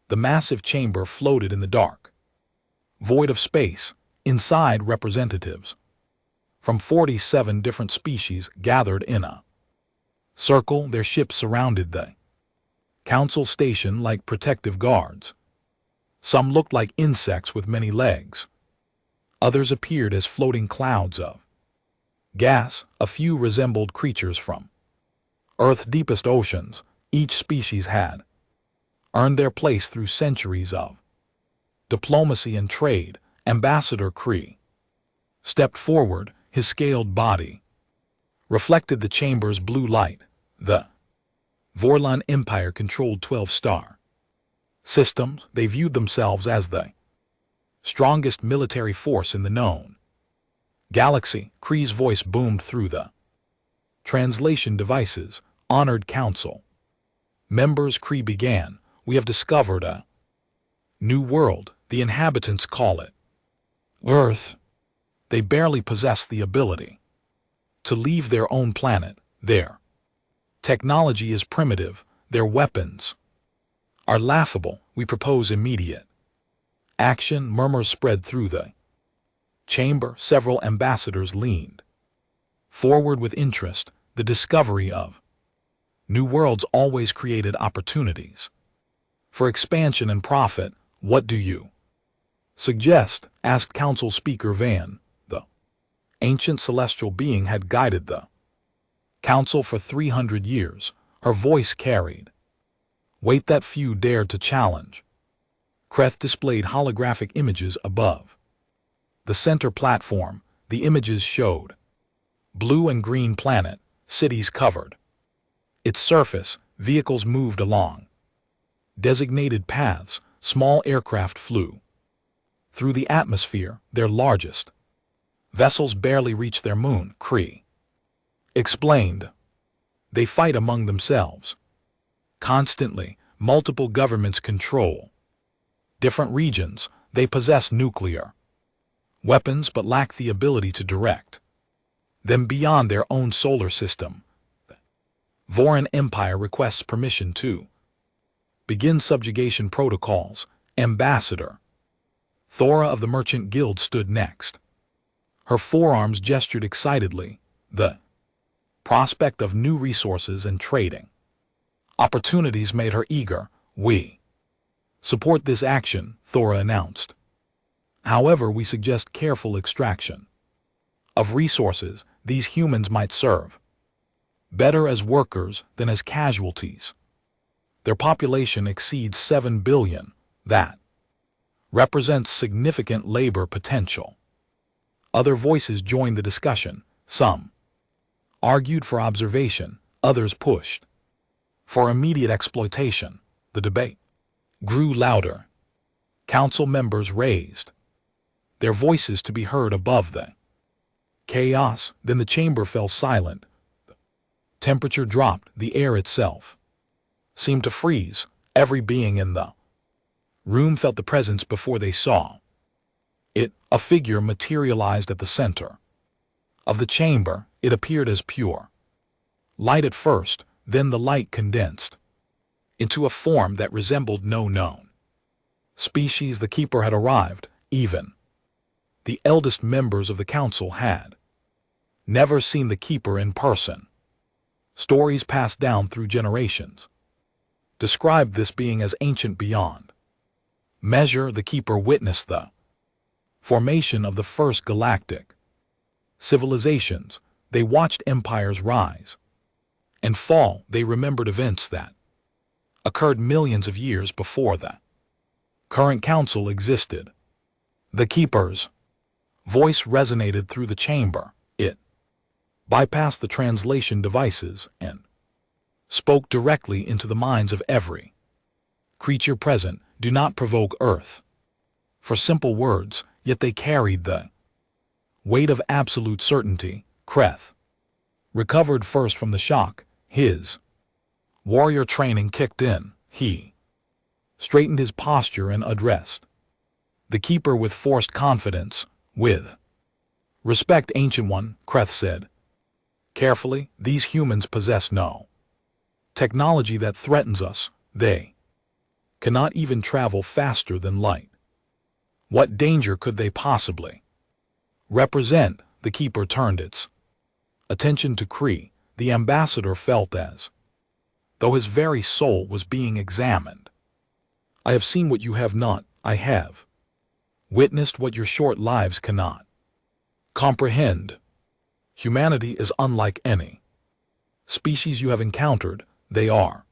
The massive chamber floated in the dark, void of space. Inside, representatives from 47 different species gathered in a circle. Their ships surrounded the council station like protective guards. Some looked like insects with many legs. Others appeared as floating clouds of gas. A few resembled creatures from Earth's deepest oceans. Each species had earned their place through centuries of diplomacy and trade. Ambassador Kree stepped forward. His scaled body reflected the chamber's blue light. The Vorlon Empire controlled 12-star systems. They viewed themselves as the strongest military force in the known galaxy. Kree's voice boomed through the translation devices. Honored Council members, Kree began, we have discovered a new world. The inhabitants call it Earth. They barely possess the ability to leave their own planet. Their technology is primitive. Their weapons are laughable. We propose immediate action. Murmurs spread through the chamber. Several ambassadors leaned forward with interest. The discovery of new worlds always created opportunities for expansion and profit. What do you suggest? Asked Council Speaker Van. The ancient celestial being had guided the council for 300 years. Her voice carried weight that few dared to challenge. Kreth displayed holographic images above the center platform. The images showed blue and green planet, cities covered its surface. Vehicles moved along designated paths. Small aircraft flew through the atmosphere. Their largest vessels barely reached their moon. Kree explained. They fight among themselves constantly. Multiple governments control different regions. They possess nuclear weapons but lack the ability to direct them beyond their own solar system. The Voran Empire requests permission to begin subjugation protocols. Ambassador Thora of the Merchant Guild stood next. Her forearms gestured excitedly. The prospect of new resources and trading opportunities made her eager. We support this action, Thora announced. However, we suggest careful extraction of resources. These humans might serve better as workers than as casualties. Their population exceeds 7 billion. That represents significant labor potential. Other voices joined the discussion. Some argued for observation. Others pushed for immediate exploitation. The debate grew louder. Council members raised their voices to be heard above the chaos. Then the chamber fell silent. The temperature dropped. The air itself seemed to freeze. Every being in the room felt the presence before they saw it. A figure materialized at the center of the chamber. It appeared as pure light at first, then the light condensed into a form that resembled no known species. The keeper had arrived. Even the eldest members of the council had never seen the keeper in person. Stories passed down through generations described this being as ancient beyond measure. The keeper witnessed the formation of the first galactic civilizations. They watched empires rise and fall. They remembered events that occurred millions of years before the current council existed. The keeper's voice resonated through the chamber. It bypassed the translation devices and spoke directly into the minds of every creature present. Do not provoke Earth. For simple words, yet they carried the weight of absolute certainty. Kreth recovered first from the shock. His warrior training kicked in. He straightened his posture and addressed the keeper with forced confidence. With respect, Ancient One, Kreth said carefully, these humans possess no technology that threatens us. They cannot even travel faster than light. What danger could they possibly represent? The keeper turned its attention to Cree. The ambassador felt as though his very soul was being examined. I have seen what you have not. I have witnessed what your short lives cannot comprehend. Humanity is unlike any species you have encountered. They are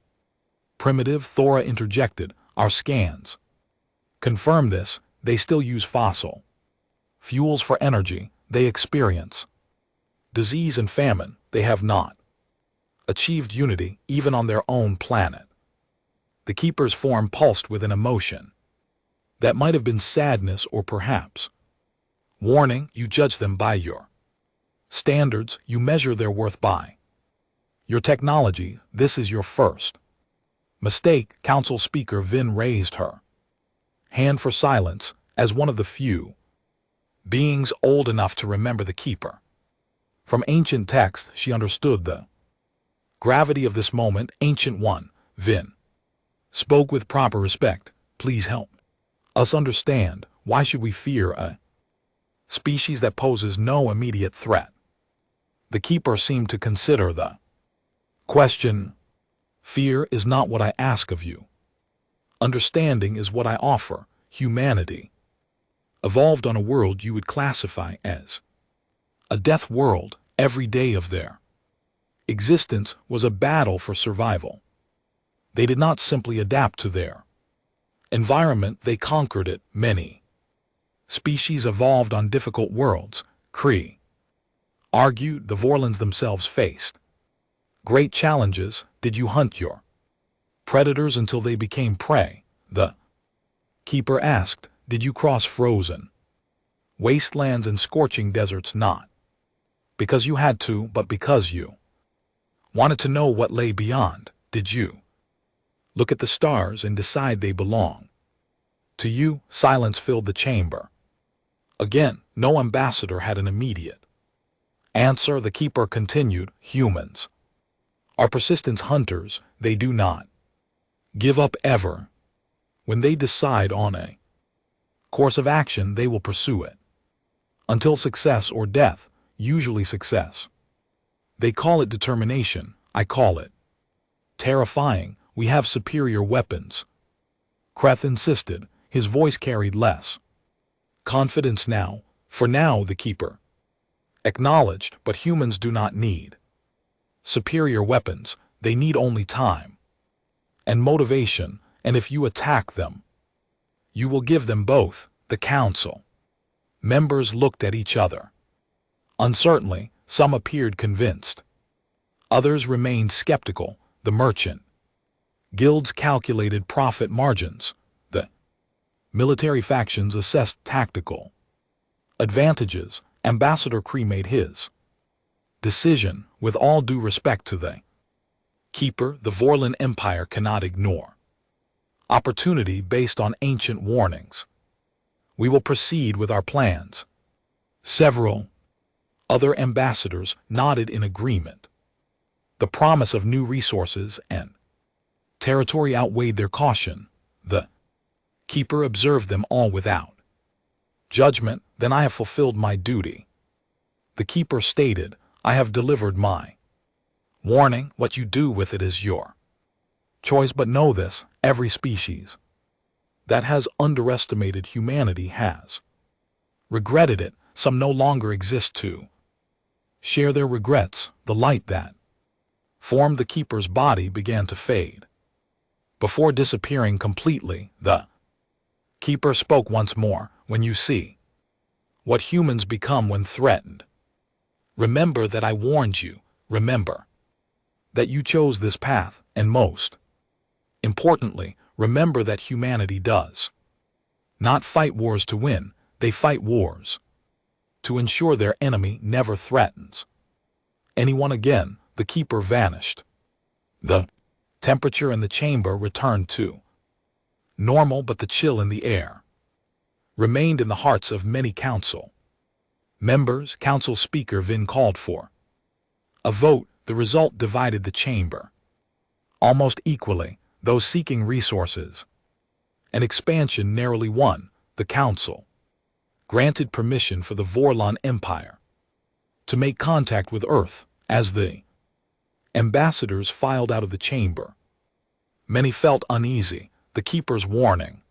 primitive. Thora interjected. Our scans confirm this. They still use fossil fuels for energy. They experience disease and famine. They have not achieved unity even on their own planet. The keeper's form pulsed with an emotion that might have been sadness or perhaps warning. You judge them by your standards. You measure their worth by your technology. This is your first mistake. Council Speaker Vin raised her hand for silence as one of the few beings old enough to remember the keeper. From ancient text, she understood the gravity of this moment. Ancient One, Vin spoke with proper respect. Please help us understand. Why should we fear a species that poses no immediate threat? The keeper seemed to consider the question. Fear is not what I ask of you. Understanding is what I offer. Humanity evolved on a world you would classify as a death world. Every day of their existence was a battle for survival. They did not simply adapt to their environment, they conquered it. Many species evolved on difficult worlds. Cree argued. The Vorlons themselves faced great challenges. Did you hunt your predators until they became prey? The keeper asked. Did you cross frozen wastelands and scorching deserts? Not because you had to, but because you wanted to know what lay beyond. Did you look at the stars and decide they belong to you? Silence filled the chamber. Again, no ambassador had an immediate answer. The keeper continued. Humans are persistent hunters. They do not give up ever. When they decide on a course of action, they will pursue it until success or death, usually success. They call it determination. I call it terrifying. We have superior weapons, Kreth insisted. His voice carried less confidence now. For now, the keeper acknowledged, but humans do not need superior weapons. They need only time and motivation, and if you attack them, you will give them both. The council members looked at each other uncertainly. Some appeared convinced. Others remained skeptical. The merchant guilds calculated profit margins. The military factions assessed tactical advantages. Ambassador Cree made his decision. With all due respect to the keeper, the Vorlon Empire cannot ignore opportunity based on ancient warnings. We will proceed with our plans. Several other ambassadors nodded in agreement. The promise of new resources and territory outweighed their caution. The keeper observed them all without judgment. Then I have fulfilled my duty. The keeper stated, I have delivered my warning. What you do with it is your choice, but know this, every species that has underestimated humanity has regretted it. Some no longer exist to share their regrets. The light that formed the keeper's body began to fade. Before disappearing completely, the keeper spoke once more. When you see what humans become when threatened, remember that I warned you. Remember that you chose this path, and most importantly, remember that humanity does not fight wars to win. They fight wars to ensure their enemy never threatens anyone again. The keeper vanished. The temperature in the chamber returned to normal, but the chill in the air remained in the hearts of many council members. Council Speaker Vin called for a vote. The result divided the chamber almost equally. Those seeking resources An expansion narrowly won. The Council granted permission for the Vorlon Empire to make contact with Earth. As the ambassadors filed out of the chamber, many felt uneasy. The Keeper's warning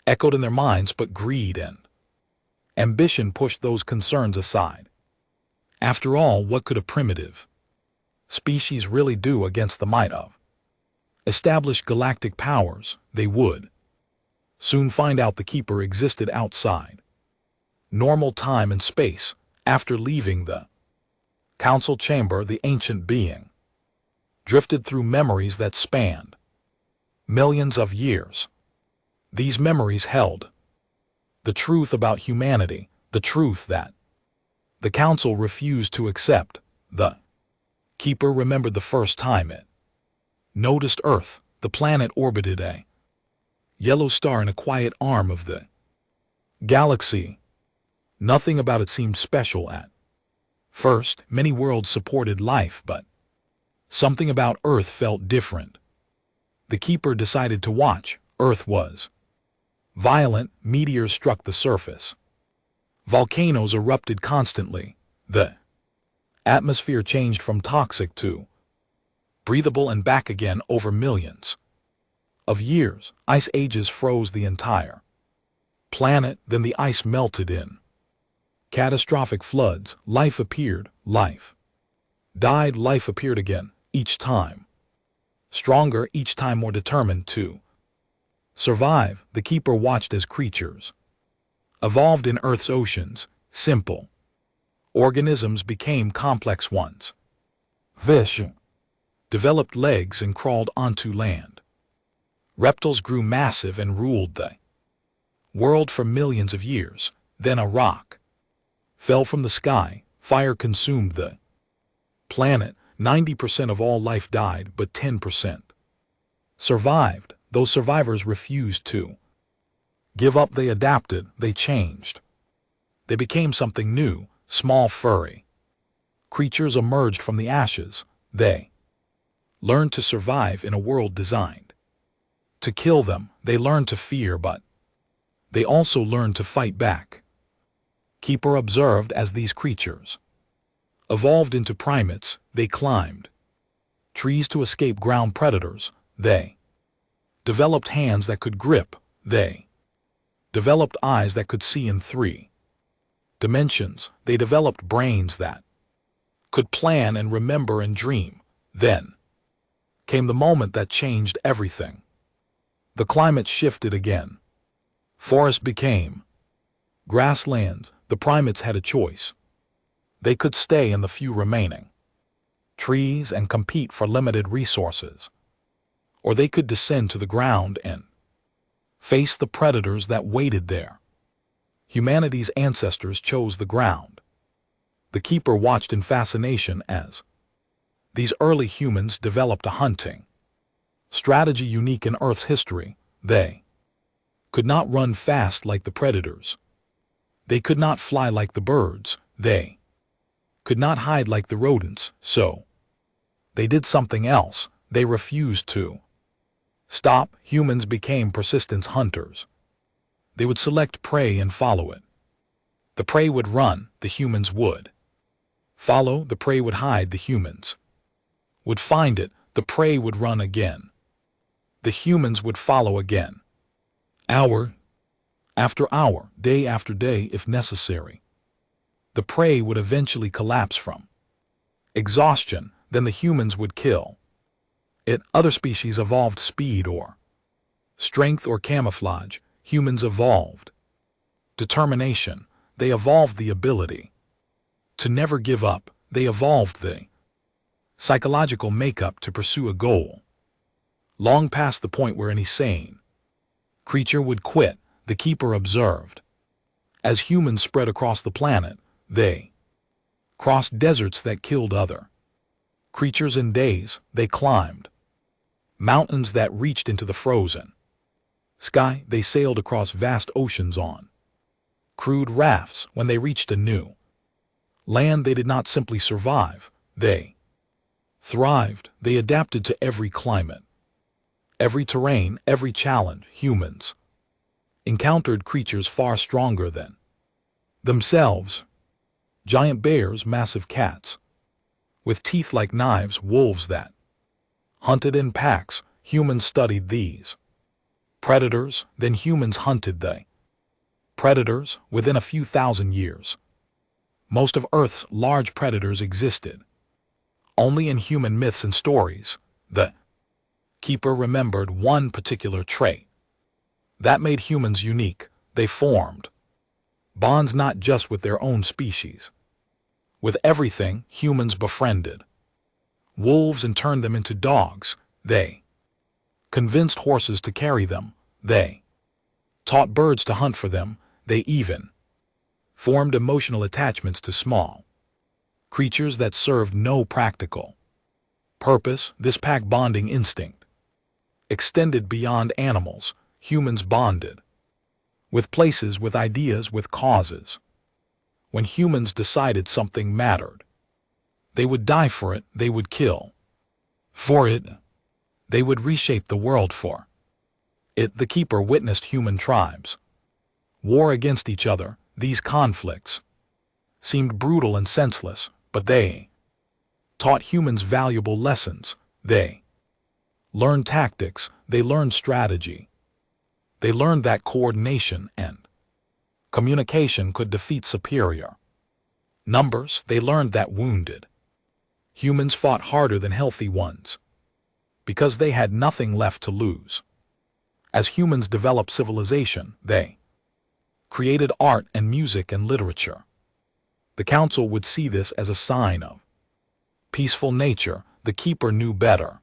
echoed in their minds, but greed and ambition pushed those concerns aside. After all, what could a primitive species really do against the might of established galactic powers? They would soon find out the Keeper existed outside normal time and space. After leaving the council chamber, the ancient being drifted through memories that spanned millions of years. These memories held the truth about humanity, the truth that the council refused to accept. The Keeper remembered the first time it noticed Earth. The planet orbited a yellow star in a quiet arm of the galaxy. Nothing about it seemed special at first. Many worlds supported life, but something about Earth felt different. The Keeper decided to watch. Earth was violent. Meteors struck the surface. Volcanoes erupted constantly. The atmosphere changed from toxic to breathable and back again over millions of years. Ice ages froze the entire planet. Then the ice melted in catastrophic floods. Life appeared. Life died. Life appeared again, each time stronger, each time more determined to survive. The Keeper watched as creatures evolved in Earth's oceans. Simple organisms became complex ones. Fish developed legs and crawled onto land. Reptiles grew massive and ruled the world for millions of years. Then a rock fell from the sky. Fire consumed the planet. 90% of all life died, but 10% survived. Those survivors refused to give up. They adapted. They changed. They became something new. Small furry creatures emerged from the ashes. They learned to survive in a world designed to kill them. They learned to fear, but they also learned to fight back. Keeper observed as these creatures evolved into primates. They climbed trees to escape ground predators. They developed hands that could grip. They developed eyes that could see in 3 dimensions. They developed brains that could plan and remember and dream. Then came the moment that changed everything. The climate shifted again. Forests became grasslands. The primates had a choice. They could stay in the few remaining trees and compete for limited resources, or they could descend to the ground and face the predators that waited there. Humanity's ancestors chose the ground. The Keeper watched in fascination as these early humans developed a hunting strategy unique in Earth's history. They could not run fast like the predators. They could not fly like the birds. They could not hide like the rodents. So they did something else. They refused to stop. Humans became persistent hunters. They would select prey and follow it. The prey would run. The humans would follow. The prey would hide. The humans would find it. The prey would run again. The humans would follow again. Hour after hour, day after day if necessary. The prey would eventually collapse from exhaustion. Then the humans would kill it. Other species evolved speed or strength or camouflage. Humans evolved determination. They evolved the ability to never give up. They evolved the psychological makeup to pursue a goal long past the point where any sane creature would quit. The Keeper observed as humans spread across the planet. They crossed deserts that killed other creatures in days. They climbed mountains that reached into the frozen sky. They sailed across vast oceans on crude rafts. When they reached a new land, they did not simply survive. They thrived. They adapted to every climate. Every terrain, every challenge, humans encountered creatures far stronger than themselves. Giant bears, massive cats, with teeth like knives, wolves that hunted in packs. Humans studied these predators, then humans hunted the predators within a few thousand years. Most of Earth's large predators existed only in human myths and stories. The keeper remembered one particular trait that made humans unique. They formed bonds not just with their own species. With everything, humans befriended wolves and turned them into dogs. They convinced horses to carry them. They taught birds to hunt for them. They even formed emotional attachments to small creatures that served no practical purpose. This pack bonding instinct extended beyond animals. Humans bonded with places, with ideas, with causes. When humans decided something mattered, they would die for it, they would kill for it, they would reshape the world for it. The keeper witnessed human tribes war against each other. These conflicts seemed brutal and senseless, but they taught humans valuable lessons. They learned tactics, they learned strategy. They learned that coordination and communication could defeat superior numbers. They learned that wounded humans fought harder than healthy ones because they had nothing left to lose. As humans developed civilization, they created art and music and literature. The council would see this as a sign of peaceful nature. The keeper knew better.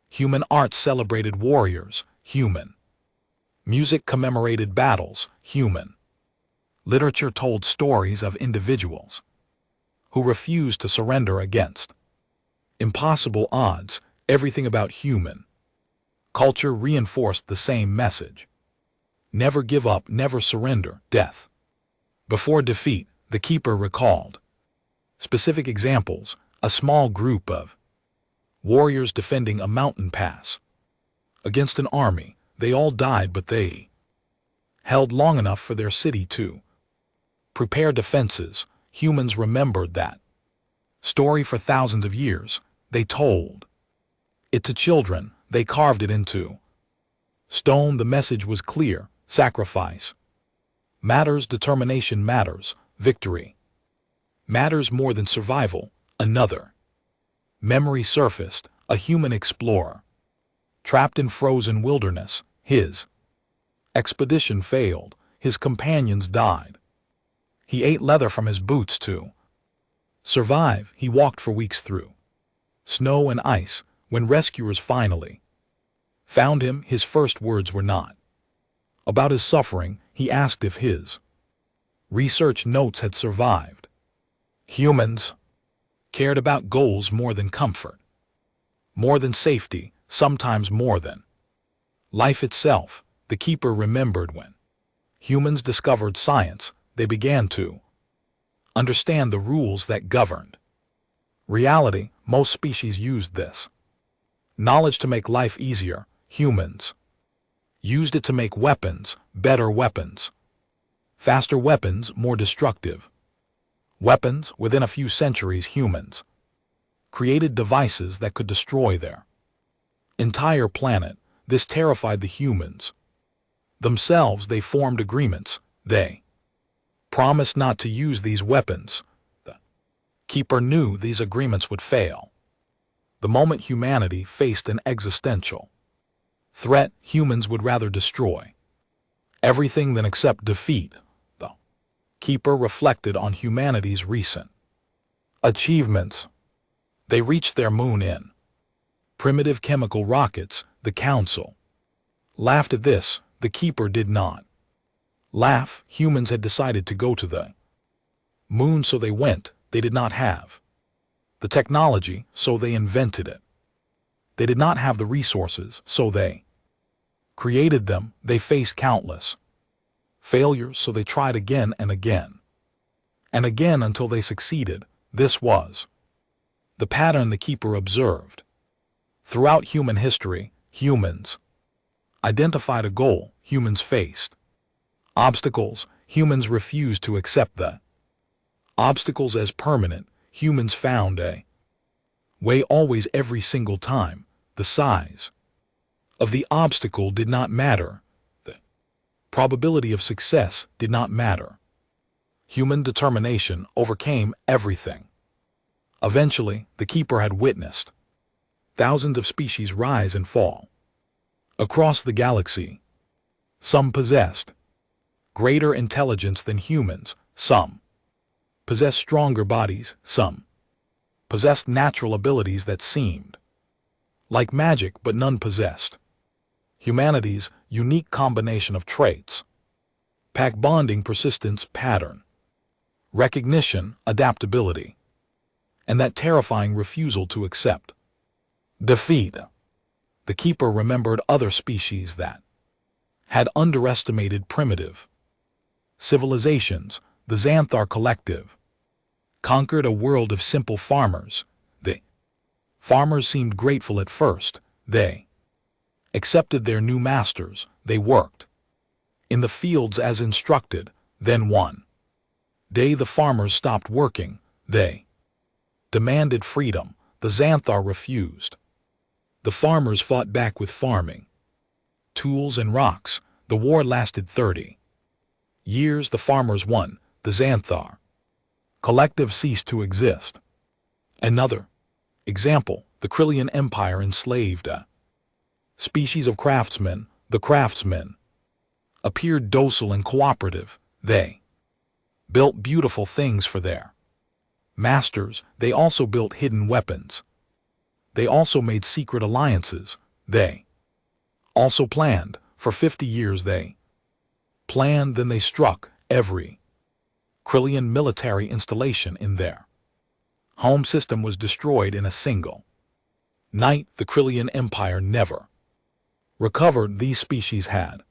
Human art celebrated warriors. Human music commemorated battles. Human literature told stories of individuals who refused to surrender against impossible odds. Everything about human culture reinforced the same message. Never give up, never surrender, death before defeat. The keeper recalled specific examples. A small group of warriors defending a mountain pass against an army. They all died, but they held long enough for their city to prepare defenses. Humans remembered that story for thousands of years. They told it to children. They carved it into stone. The message was clear. Sacrifice matters. Determination matters. Victory matters more than survival. Another memory surfaced. A human explorer trapped in frozen wilderness. His expedition failed. His companions died. He ate leather from his boots to survive. He walked for weeks through snow and ice. When rescuers finally found him, his first words were not about his suffering. He asked if his research notes had survived. Humans cared about goals more than comfort, more than safety, sometimes more than life itself. The keeper remembered when humans discovered science, they began to understand the rules that governed reality. Most species used this knowledge to make life easier. Humans used it to make weapons, better weapons, faster weapons, more destructive weapons. Within a few centuries, humans created devices that could destroy their entire planet. This terrified the humans themselves. They formed agreements. They promised not to use these weapons. The keeper knew these agreements would fail. The moment humanity faced an existential threat, humans would rather destroy everything than accept defeat. The keeper reflected on humanity's recent achievements. They reached their moon in primitive chemical rockets. The council laughed at this. The keeper did not laugh. Humans had decided to go to the moon, so they went. They did not have the technology, so they invented it. They did not have the resources, so they created them. They faced countless failures, so they tried again and again and again until they succeeded. This was the pattern the keeper observed throughout human history. humans. Identified a goal, humans faced. Obstacles, humans refused to accept the obstacles as permanent, humans found a way always every single time. The size of the obstacle did not matter. The probability of success did not matter. Human determination overcame everything. Eventually, the keeper had witnessed thousands of species rise and fall across the galaxy. Some possessed greater intelligence than humans, some possessed stronger bodies, some possessed natural abilities that seemed like magic, but none possessed humanity's unique combination of traits: pack bonding, persistence, pattern recognition, adaptability, and that terrifying refusal to accept defeat. The keeper remembered other species that had underestimated primitive civilizations. The Xanthar collective conquered a world of simple farmers. The farmers seemed grateful at first. They accepted their new masters. They worked in the fields as instructed. Then one day the farmers stopped working. They demanded freedom. The Xanthar refused. The farmers fought back with farming tools and rocks. The war lasted 30 years. The farmers won. The Xanthar collective ceased to exist. Another example: the Krillian Empire enslaved a species of craftsmen. The craftsmen appeared docile and cooperative. They built beautiful things for their masters. They also built hidden weapons. They also made secret alliances. They also planned. For 50 years they planned, then they struck every Krillian military installation in their home system was destroyed in a single night. The Krillian Empire never recovered. These species had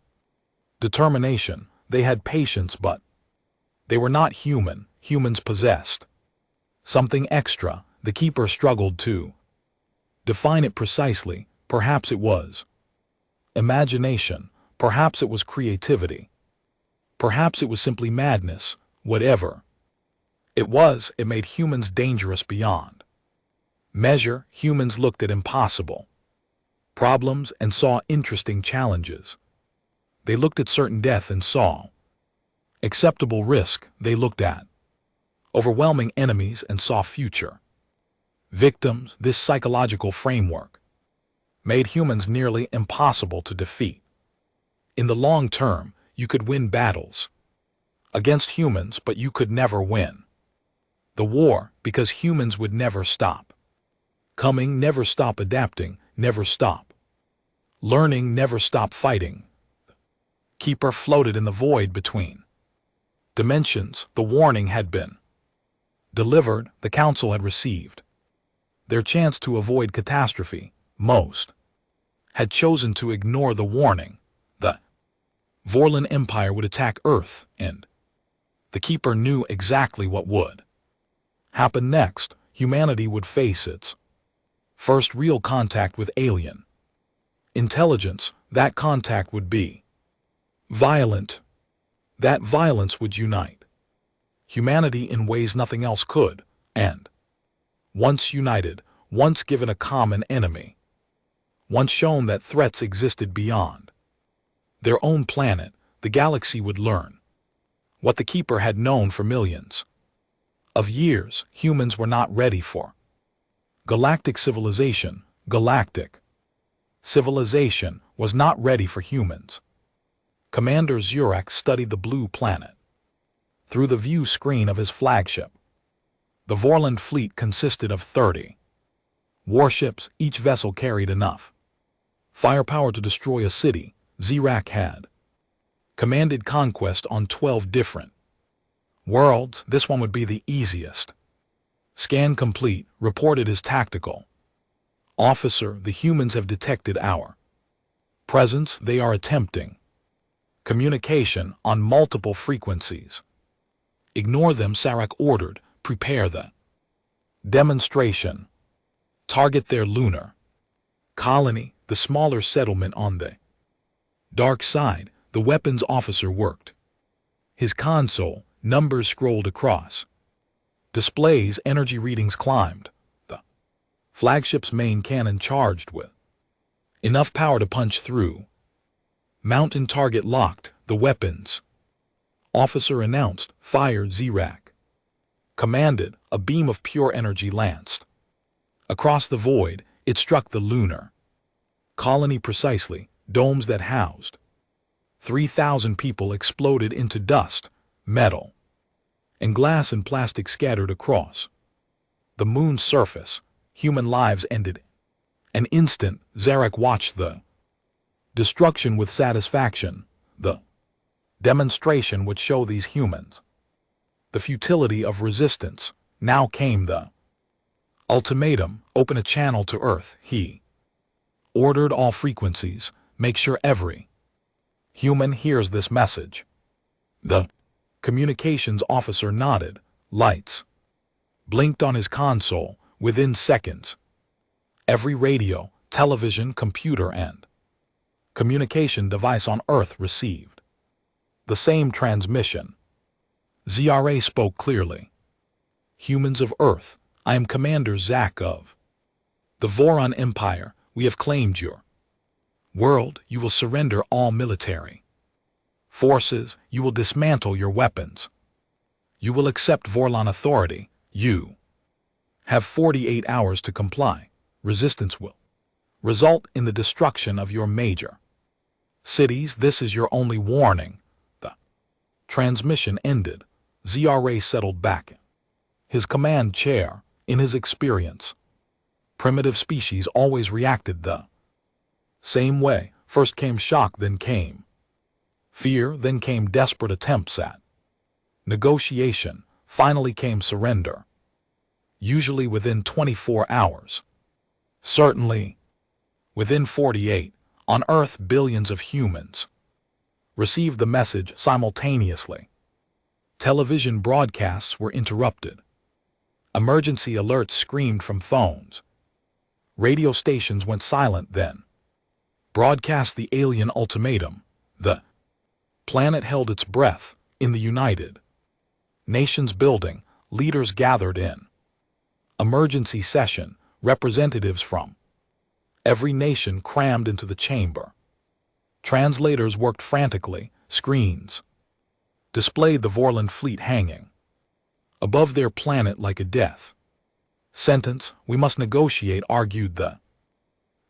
determination. They had patience, but they were not human. Humans possessed something extra. The keeper struggled to define it precisely. Perhaps it was imagination. Perhaps it was creativity. Perhaps it was simply madness. Whatever it was, it made humans dangerous beyond measure. Humans looked at impossible problems and saw interesting challenges. They looked at certain death and saw acceptable risk. They looked at overwhelming enemies and saw future victims. This psychological framework made humans nearly impossible to defeat. In the long term, you could win battles against humans, but you could never win the war, because humans would never stop coming, never stop adapting, never stop learning, never stop fighting. Keeper floated in the void between dimensions. The warning had been delivered. The council had received their chance to avoid catastrophe. Most had chosen to ignore the warning. The Vorlon Empire would attack Earth, and the keeper knew exactly what would happen next. Humanity would face its first real contact with alien intelligence. That contact would be violent. That violence would unite humanity in ways nothing else could, and once united, once given a common enemy, once shown that threats existed beyond their own planet, the galaxy would learn what the keeper had known for millions of years. Humans were not ready for galactic civilization. Galactic civilization was not ready for humans. Commander Zurak studied the blue planet through the view screen of his flagship. The Vorland fleet consisted of 30 warships. Each vessel carried enough firepower to destroy a city. Zurak had commanded conquest on 12 different worlds. This one would be the easiest. Scan complete. Reported as tactical officer. The humans have detected our presence. They are attempting communication on multiple frequencies. Ignore them, Sarek ordered. Prepare the demonstration. Target their lunar Colony, the smaller settlement on the dark side, the weapons officer worked. His console, numbers scrolled across. Displays, energy readings climbed. The flagship's main cannon charged with enough power to punch through. Mountain target locked, the weapons officer announced, fired Z-Rack. Commanded, a beam of pure energy lanced. Across the void, it struck the lunar colony precisely, domes that housed 3,000 people exploded into dust, metal, and glass and plastic scattered across the moon's surface. Human lives ended. An instant, Zarek watched the destruction with satisfaction. The demonstration would show these humans the futility of resistance. Now came the ultimatum, open a channel to Earth. He ordered all frequencies, make sure every human hears this message. The communications officer nodded, lights blinked on his console. Within seconds, every radio, television, computer, and communication device on Earth received the same transmission. ZRA spoke clearly. Humans of Earth, I am Commander Zach of the Voron Empire. We have claimed your world. You will surrender all military forces. You will dismantle your weapons. You will accept Vorlon authority. You have 48 hours to comply. Resistance will result in the destruction of your major cities. This is your only warning. The transmission ended. ZRA settled back in his command chair. In his experience, primitive species always reacted the same way. First came shock, then came fear, then came desperate attempts at negotiation, finally came surrender. Usually within 24 hours. Certainly within 48. On Earth, billions of humans received the message simultaneously. Television broadcasts were interrupted. Emergency alerts screamed from phones. Radio stations went silent then. Broadcast the alien ultimatum. The planet held its breath. In the United Nations building, leaders gathered in emergency session. Representatives from every nation crammed into the chamber. Translators worked frantically. Screens displayed the Vorlon fleet hanging above their planet like a death sentence. We must negotiate, argued the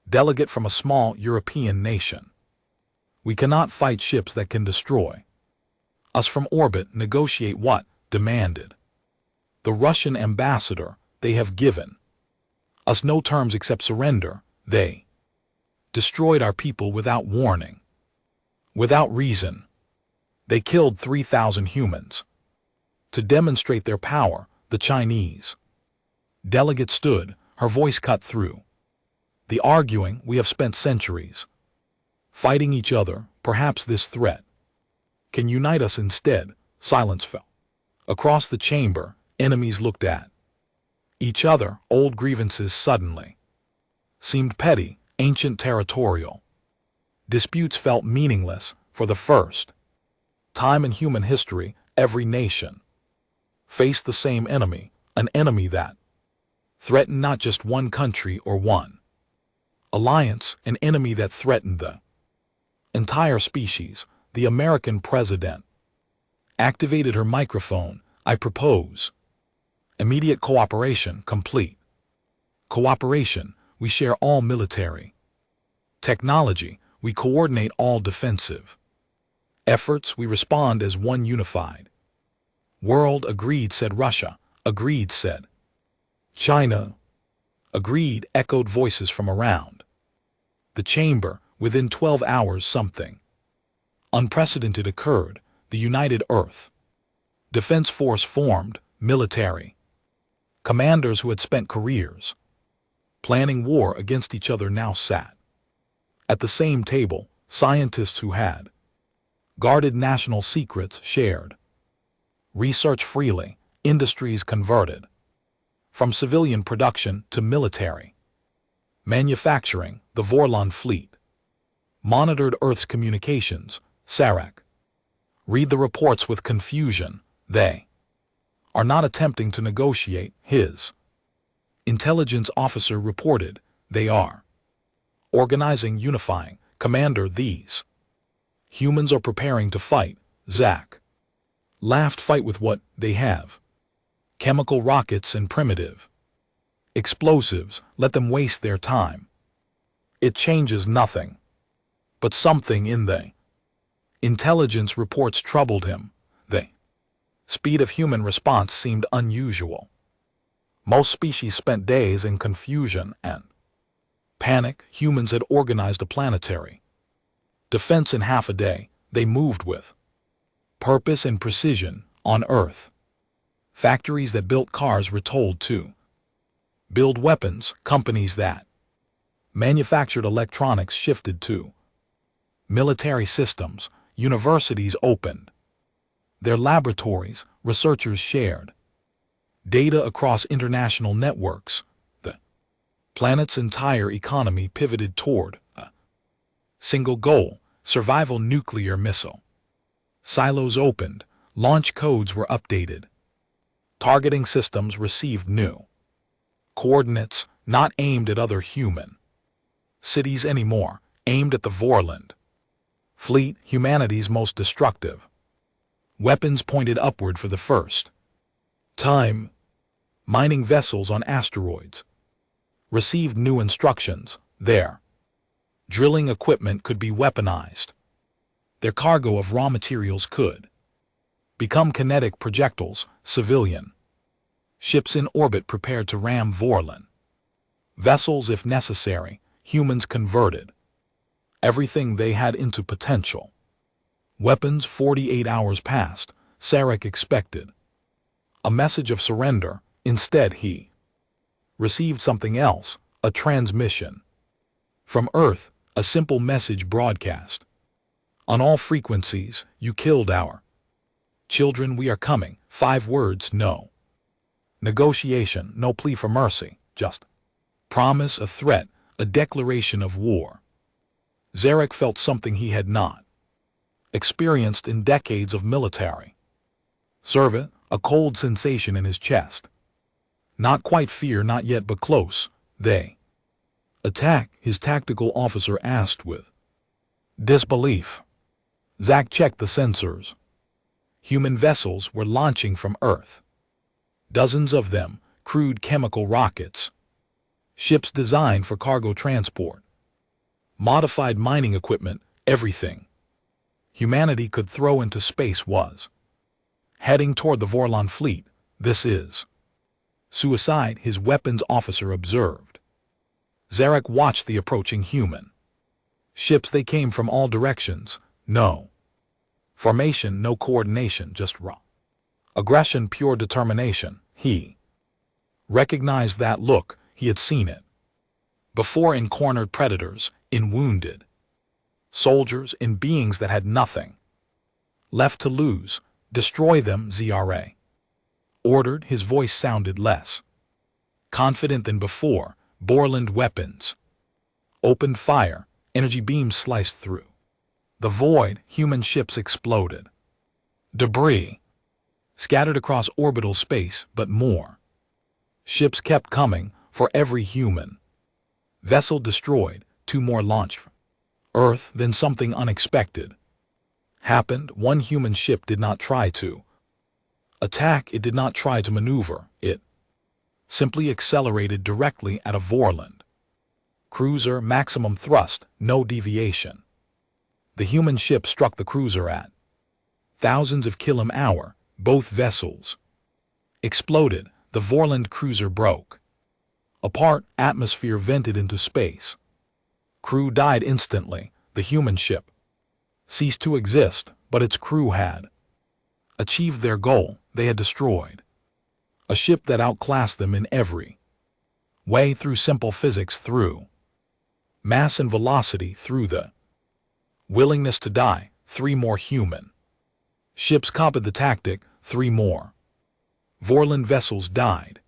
delegate from a small European nation. We cannot fight ships that can destroy us from orbit. Negotiate what? Demanded the Russian ambassador. They have given us no terms except surrender. They destroyed our people without warning, without reason. They killed 3,000 humans. To demonstrate their power, the Chinese delegate stood, her voice cut through the arguing. We have spent centuries fighting each other. Perhaps this threat can unite us instead. Silence fell across the chamber. Enemies looked at each other. Old grievances suddenly seemed petty. Ancient territorial disputes felt meaningless. For the first time in human history, every nation faced the same enemy, an enemy that threatened not just one country or one alliance, an enemy that threatened the entire species. The American president activated her microphone. I propose immediate cooperation. Complete cooperation. We share all military technology. We coordinate all defensive efforts. We respond as one unified world. Agreed, said Russia. Agreed, said China. Agreed, echoed voices from around the chamber. Within 12 hours, something unprecedented occurred. The United Earth Defense Force formed. Military commanders who had spent careers planning war against each other now sat at the same table. Scientists who had guarded national secrets shared research freely. Industries converted from civilian production to military manufacturing. the Vorlon fleet. Monitored Earth's communications, Sarek. Read the reports with confusion. They are not attempting to negotiate, his intelligence officer reported. They are organizing, unifying. Commander, these humans are preparing to fight. Zach laughed. Fight with what they have. Chemical rockets and primitive explosives. Let them waste their time. It changes nothing. But something in the intelligence reports troubled him. The speed of human response seemed unusual. Most species spent days in confusion and panic. Humans had organized a planetary defense in half a day. They moved with purpose and precision. On Earth, factories that built cars were told to build weapons. Companies that manufactured electronics shifted to military systems. Universities opened their laboratories. Researchers shared data across international networks. The planet's entire economy pivoted toward a single goal: survival. Nuclear missile silos opened. Launch codes were updated. Targeting systems received new coordinates, not aimed at other human cities anymore, aimed at the Vorland fleet, humanity's most destructive. Weapons pointed upward for the first time. Mining vessels on asteroids received new instructions. Their drilling equipment could be weaponized. Their cargo of raw materials could become kinetic projectiles. Civilian ships in orbit prepared to ram Vorlon vessels if necessary. Humans converted everything they had into potential weapons. 48 hours passed. Sarek expected a message of surrender. Instead, he received something else: a transmission from Earth, a simple message broadcast on all frequencies. You killed our children. We are coming. 5 words: no negotiation, no plea for mercy, just promise, a threat, a declaration of war. Zarek felt something he had not experienced in decades of military service, a cold sensation in his chest. Not quite fear, not yet, but close. They attack, his tactical officer asked with disbelief. Zach checked the sensors. Human vessels were launching from Earth. Dozens of them, crude chemical rockets. Ships designed for cargo transport. Modified mining equipment, everything humanity could throw into space was heading toward the Vorlon fleet. This is suicide, his weapons officer observed. Zarek watched the approaching human ships. They came from all directions. No formation, no coordination, just raw aggression, pure determination. He recognized that look. He had seen it before, in cornered predators, in wounded soldiers, in beings that had nothing left to lose. Destroy them, Zra ordered. His voice sounded less confident than before. Borland weapons opened fire. Energy beams sliced through the void. Human ships exploded. Debris scattered across orbital space, but more ships kept coming. For every human vessel destroyed, 2 more launched from Earth. Then something unexpected happened. One human ship did not try to attack. It did not try to maneuver. It simply accelerated directly at a Vorland cruiser. Maximum thrust, no deviation. The human ship struck the cruiser at thousands of km/h. Both vessels exploded. The Vorland cruiser broke apart. Atmosphere vented into space. Crew died instantly. The human ship ceased to exist, but its crew had achieved their goal. They had destroyed a ship that outclassed them in every way, through simple physics, through mass and velocity, through the willingness to die. 3 more human ships copied the tactic. 3 more Vorland vessels died.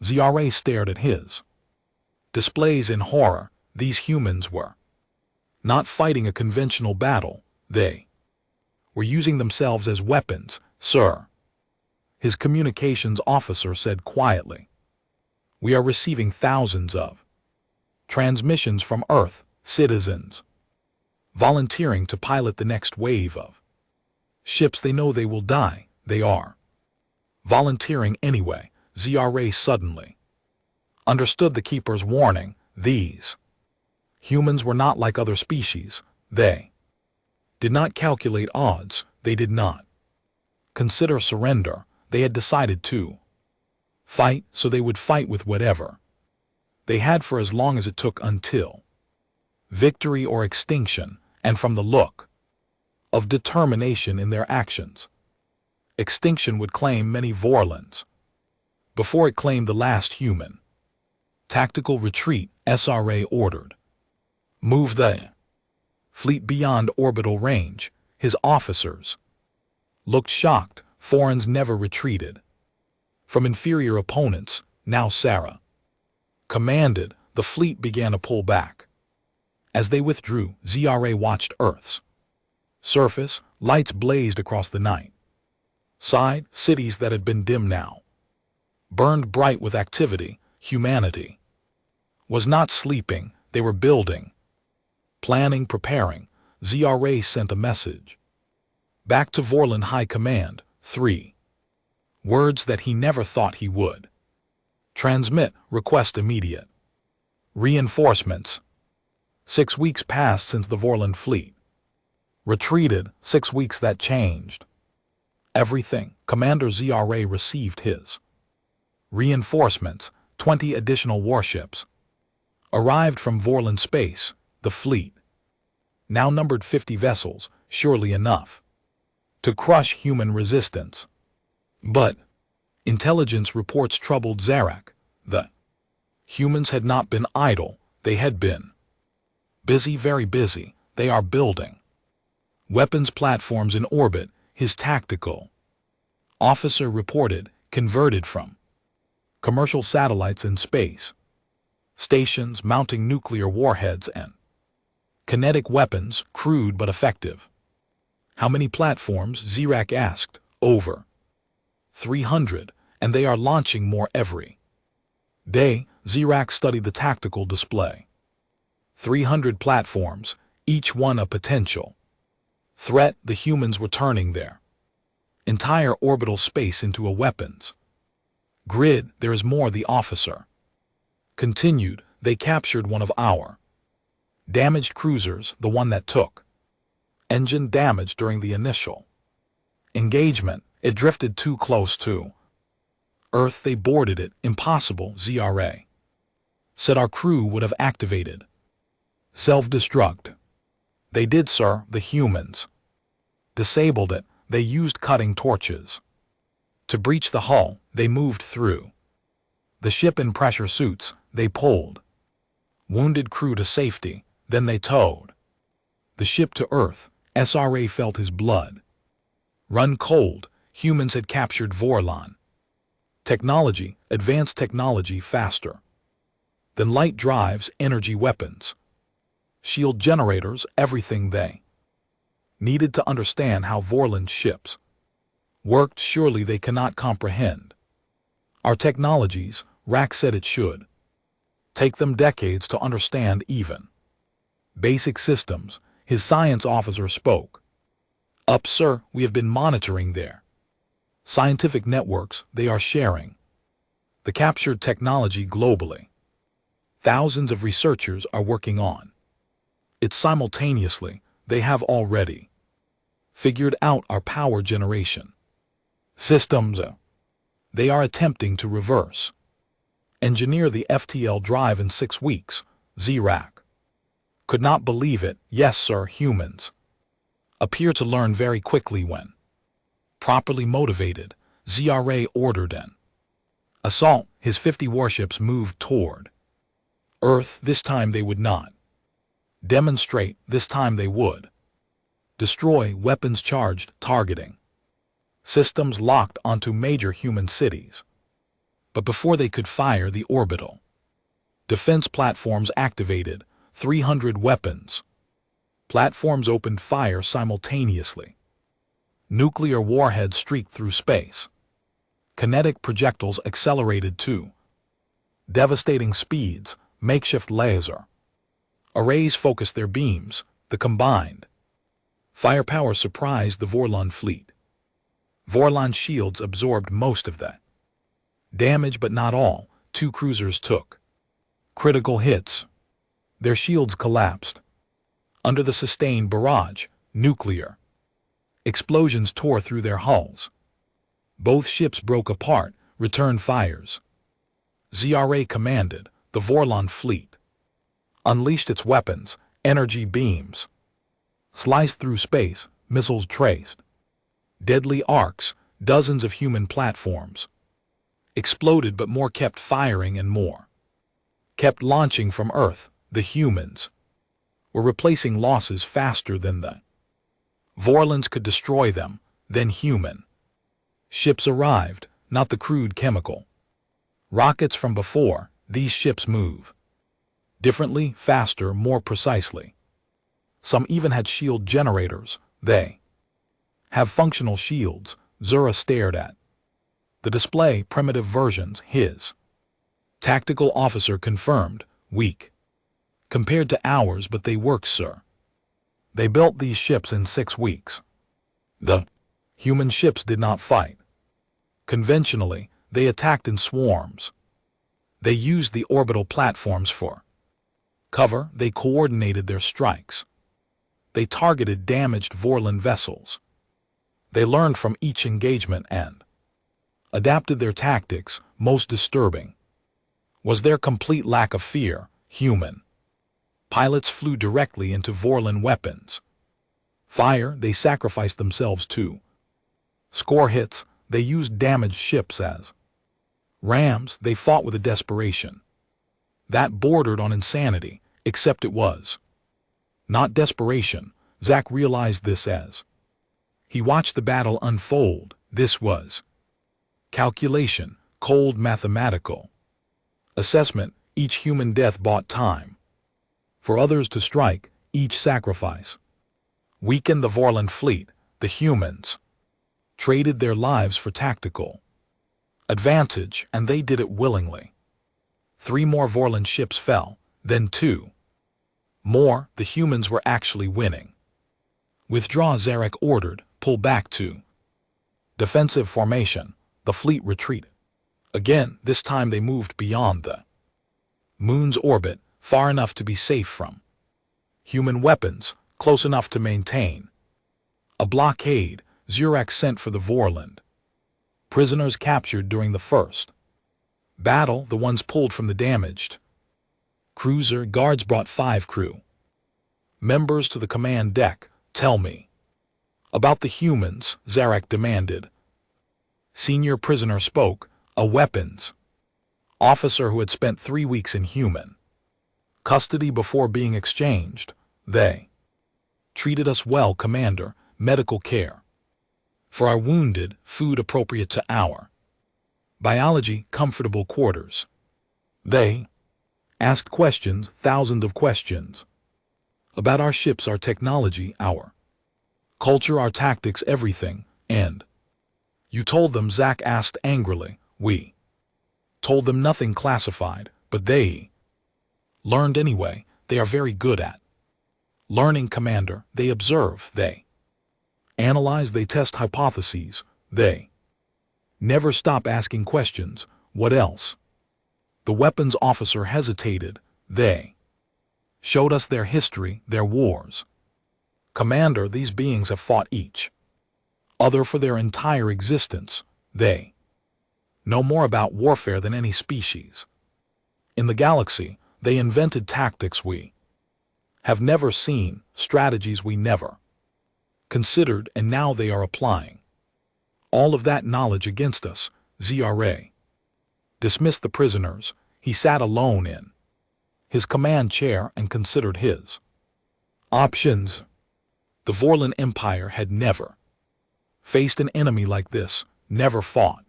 Zra stared at his displays in horror. These humans were not fighting a conventional battle. They were using themselves as weapons, sir. His communications officer said quietly. We are receiving thousands of transmissions from Earth, citizens, volunteering to pilot the next wave of ships. They know they will die. They are volunteering anyway. ZRA suddenly understood the Keeper's warning. These humans were not like other species. They did not calculate odds. They did not consider surrender. They had decided to fight, so they would fight with whatever they had for as long as it took until victory or extinction. And from the look of determination in their actions, extinction would claim many Vorlons before it claimed the last human. Tactical retreat, SRA ordered. Move the fleet beyond orbital range. His officers looked shocked. Foreigners never retreated from inferior opponents. Now Sarah commanded. The fleet began to pull back. As they withdrew, ZRA watched Earth's surface. Lights blazed across the night. Side cities that had been dim now burned bright with activity. Humanity was not sleeping. They were building, planning, preparing. ZRA sent a message back to Vorlon High Command. 3 words that he never thought he would transmit. Request immediate reinforcements. 6 weeks passed since the Vorlon fleet retreated. 6 weeks that changed everything. Commander ZRA received his reinforcements. 20 additional warships arrived from Vorlon space. The fleet now numbered 50 vessels, surely enough to crush human resistance. But intelligence reports troubled Zarak. The humans had not been idle. They had been busy, very busy. They are building weapons platforms in orbit. His tactical officer reported, converted from commercial satellites in space stations, mounting nuclear warheads and kinetic weapons, crude but effective. How many platforms? Zarak asked. Over 300, and they are launching more every day. Zarak studied the tactical display. 300 platforms, each one a potential threat. The humans were turning their entire orbital space into a weapons grid. There is more, the officer continued. They captured one of our damaged cruisers, the one that took engine damage during the initial engagement. It drifted too close to Earth. They boarded it. Impossible, ZRA said. Our crew would have activated self-destruct. They did, sir. The humans disabled it. They used cutting torches to breach the hull. They moved through the ship in pressure suits. They pulled wounded crew to safety. Then they towed the ship to Earth. SRA felt his blood run cold. Humans had captured Vorlon technology, advanced technology, faster than light drives, energy weapons, shield generators, everything they needed to understand how Vorlon ships worked. Surely they cannot comprehend our technologies. Rack said it should take them decades to understand even basic systems. His science officer spoke up. Sir, we have been monitoring their scientific networks. They are sharing the captured technology globally. Thousands of researchers are working on it simultaneously. They have already figured out our power generation systems. They are attempting to reverse engineer the FTL drive in 6 weeks. Zarak could not believe it. Yes, sir. Humans appear to learn very quickly when properly motivated. ZRA ordered an assault. His 50 warships moved toward Earth. This time they would not demonstrate. This time they would destroy. Weapons charged, targeting systems locked onto major human cities. But before they could fire, the orbital defense platforms activated. 300 weapons. Platforms opened fire simultaneously. Nuclear warheads streaked through space. Kinetic projectiles accelerated too. Devastating speeds, makeshift laser. Arrays focused their beams, the combined. Firepower surprised the Vorlon fleet. Vorlon shields absorbed most of that. Damage but not all, 2 cruisers took. Critical hits. Their shields collapsed. Under the sustained barrage, nuclear. Explosions tore through their hulls. Both ships broke apart, returned fires. ZRA commanded, the Vorlon fleet. Unleashed its weapons, energy beams. Sliced through space, missiles traced. Deadly arcs, dozens of human platforms. Exploded but more kept firing and more. Kept launching from Earth, the humans. Were replacing losses faster than the Vorlons could destroy them, then human. Ships arrived, not the crude chemical. Rockets from before, these ships move. Differently, faster, more precisely. Some even had shield generators, they have functional shields, Zura stared at. The display, primitive versions, his. Tactical officer confirmed, weak. Compared to ours, but they work, sir. They built these ships in 6 weeks. The human ships did not fight. Conventionally, they attacked in swarms. They used the orbital platforms for cover, they coordinated their strikes. They targeted damaged Vorlon vessels. They learned from each engagement and adapted their tactics. Most disturbing was their complete lack of fear, human. Pilots flew directly into Vorlon weapons. Fire, they sacrificed themselves to. Score hits, they used damaged ships as rams, they fought with a desperation that bordered on insanity, except it was not desperation. Zack realized this as he watched the battle unfold. This was calculation, cold mathematical assessment. Each human death bought time for others to strike. Each sacrifice weakened the Vorlon fleet. The humans traded their lives for tactical advantage, and they did it willingly. 3 more Vorlon ships fell, then 2 more. The humans were actually winning. Withdraw, Zarek ordered. Pull back to defensive formation. The fleet retreated. Again, this time they moved beyond the moon's orbit, far enough to be safe from human weapons, close enough to maintain a blockade. Zurak sent for the Vorland. Prisoners captured during the first battle, the ones pulled from the damaged cruiser. Guards brought 5 crew members to the command deck. Tell me about the humans, Zarek demanded. Senior prisoner spoke, a weapons officer who had spent 3 weeks in human custody before being exchanged. They treated us well, Commander. Medical care for our wounded, food appropriate to our biology, comfortable quarters. They asked questions, thousands of questions, about our ships, our technology, our culture, our tactics, everything. And you told them, Zack asked angrily. We told them nothing classified, but they learned anyway. They are very good at learning, Commander. They observe, they analyze, they test hypotheses. They never stop asking questions. What else? The weapons officer hesitated. They showed us their history, their wars. Commander, these beings have fought each other for their entire existence. They know more about warfare than any species in the galaxy. They invented tactics we have never seen, strategies we never considered, and now they are applying all of that knowledge against us. ZRA dismissed the prisoners. He sat alone in his command chair and considered his options. The Vorlon Empire had never faced an enemy like this, never fought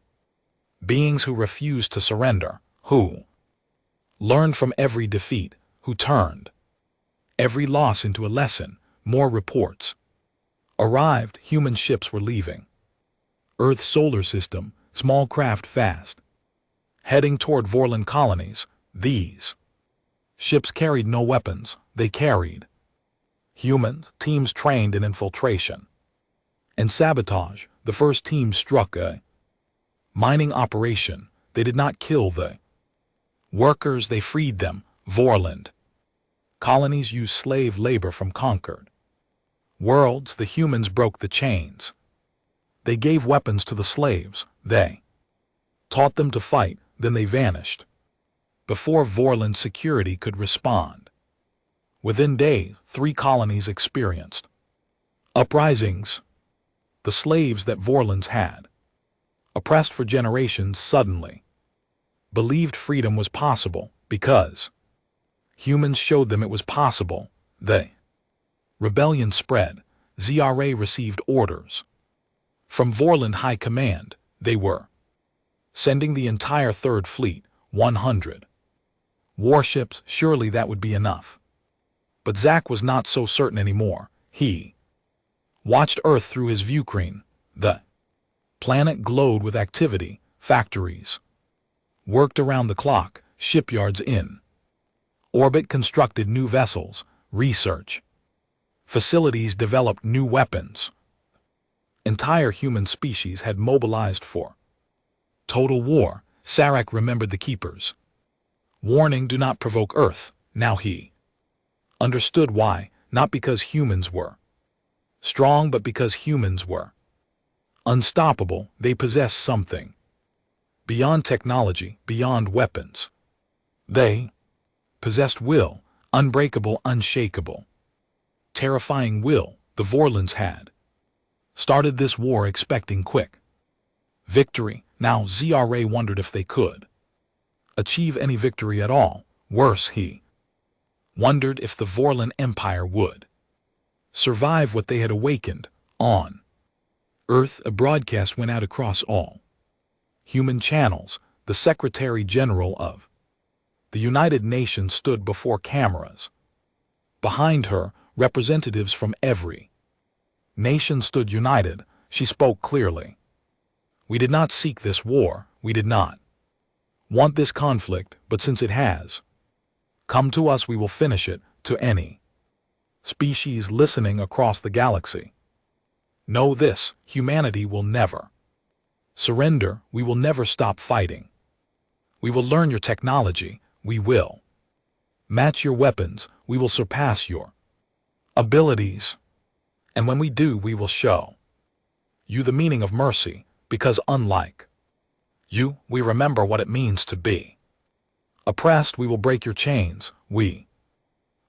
beings who refused to surrender, who learned from every defeat, who turned Every loss into a lesson, more reports. Arrived, human ships were leaving. Earth's solar system, small craft fast. Heading toward Vorlon colonies, these ships carried no weapons, they carried humans, teams trained in infiltration and sabotage. The first team struck a mining operation. They did not kill the workers, they freed them. Vorland colonies used slave labor from conquered worlds. The humans broke the chains. They gave weapons to the slaves. They taught them to fight, then they vanished before Vorland security could respond. Within days, 3 colonies experienced uprisings. The slaves that Vorlands had, oppressed for generations, suddenly believed freedom was possible because humans showed them it was possible. The rebellion spread. ZRA received orders from Vorland High Command. They were sending the entire Third Fleet, 100 warships. Surely that would be enough. But Zack was not so certain anymore. He watched Earth through his viewscreen. The planet glowed with activity. Factories worked around the clock. Shipyards in orbit constructed new vessels. Research facilities developed new weapons. Entire human species had mobilized for total war. Sarek remembered the Keepers' warning, do not provoke Earth. Now he understood why, not because humans were strong, but because humans were unstoppable. They possessed something beyond technology, beyond weapons. They possessed will, unbreakable, unshakable, terrifying will. The Vorlands had started this war expecting quick victory. Now ZRA wondered if they could achieve any victory at all. Worse, he wondered if the Vorlan Empire would survive what they had awakened on Earth. A broadcast went out across all human channels. The Secretary General of the United Nations stood before cameras. Behind her, representatives from every nation stood united. She spoke clearly. We did not seek this war. We did not want this conflict, but since it has come to us, we will finish it. To any species listening across the galaxy, know this: humanity will never surrender. We will never stop fighting. We will learn your technology. We will match your weapons. We will surpass your abilities. And when we do, we will show you the meaning of mercy, because unlike you, we remember what it means to be oppressed. We will break your chains. We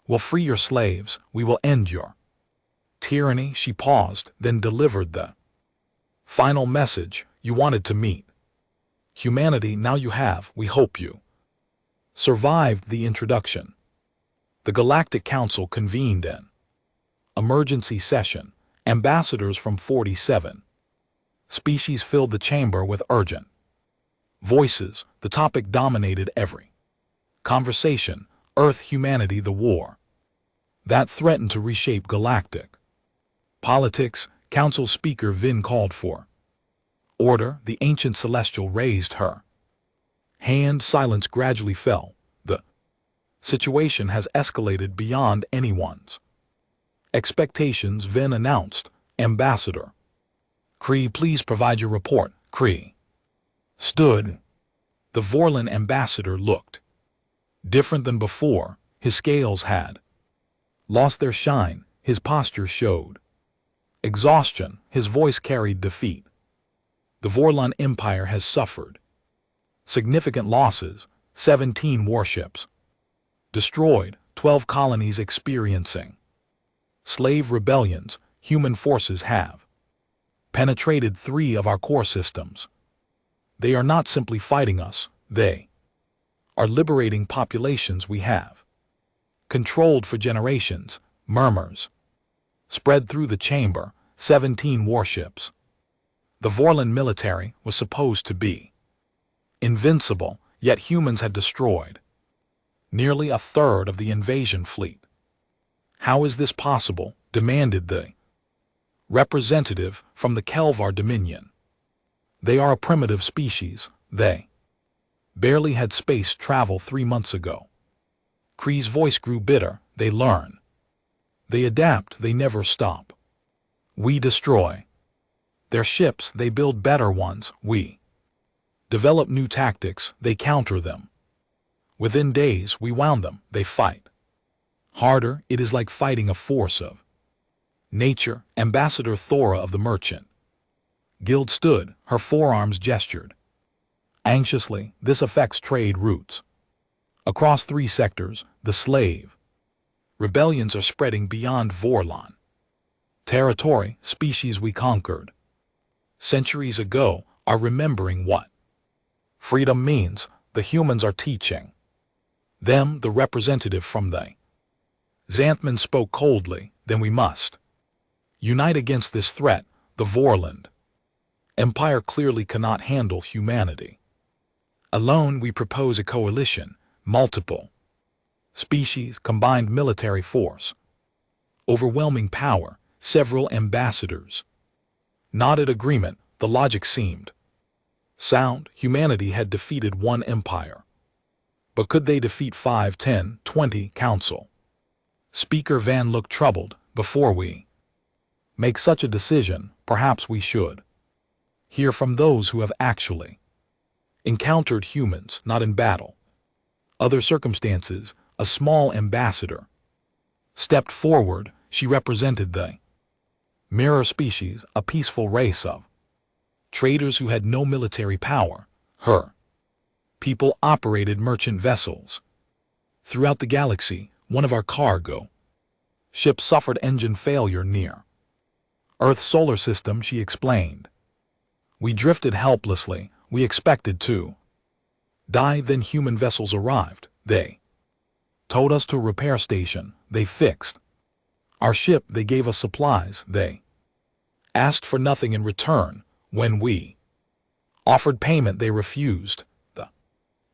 will free your slaves. We will end your tyranny. She paused, then delivered the final message. You wanted to meet humanity. Now you have. We hope you survived the introduction. The Galactic Council convened an emergency session. Ambassadors from 47 species filled the chamber with urgent voices. The topic dominated every conversation: Earth, humanity, the war that threatened to reshape galactic politics. Council Speaker Vin called for order. The ancient celestial raised her hand. Silence gradually fell. The situation has escalated beyond anyone's expectations. Vin announced. Ambassador Kree, please provide your report. Kree stood. The Vorlan ambassador looked different than before. His scales had lost their shine. His posture showed exhaustion. His voice carried defeat. The Vorlan Empire has suffered significant losses. 17 warships destroyed, 12 colonies experiencing slave rebellions. Human forces have penetrated 3 of our core systems. They are not simply fighting us, they are liberating populations we have controlled for generations. Murmurs spread through the chamber. 17 warships. The Vorlan military was supposed to be invincible, yet humans had destroyed nearly a third of the invasion fleet. How is this possible? Demanded the representative from the Kelvar Dominion. They are a primitive species. They barely had space travel 3 months ago. Kree's voice grew bitter. They learn. They adapt. They never stop. We destroy their ships. They build better ones. We develop new tactics. They counter them. Within days, we wound them. They fight harder. It is like fighting a force of nature. Ambassador Thora of the Merchant Guild stood. Her forearms gestured anxiously. This affects trade routes. Across 3 sectors, the slave rebellions are spreading beyond Vorlon territory. Species we conquered centuries ago are remembering what freedom means. The humans are teaching them. The representative from the Xanthman spoke coldly. Then we must unite against this threat. The Vorland Empire clearly cannot handle humanity alone. We propose a coalition, multiple species, combined military force, overwhelming power. Several ambassadors nodded agreement. The logic seemed sound. Humanity had defeated 1 empire. But could they defeat 5, 10, 20? Council Speaker Van looked troubled. Before we make such a decision, perhaps we should hear from those who have actually encountered humans, not in battle. Other circumstances. A small ambassador stepped forward. She represented the mirror species, a peaceful race of traders who had no military power. Her people operated merchant vessels throughout the galaxy. One of our cargo ships suffered engine failure near Earth's solar system, she explained. We drifted helplessly. We expected to die. Then human vessels arrived. They towed us to a repair station. They fixed our ship. They gave us supplies. They asked for nothing in return. When we offered payment, they refused. The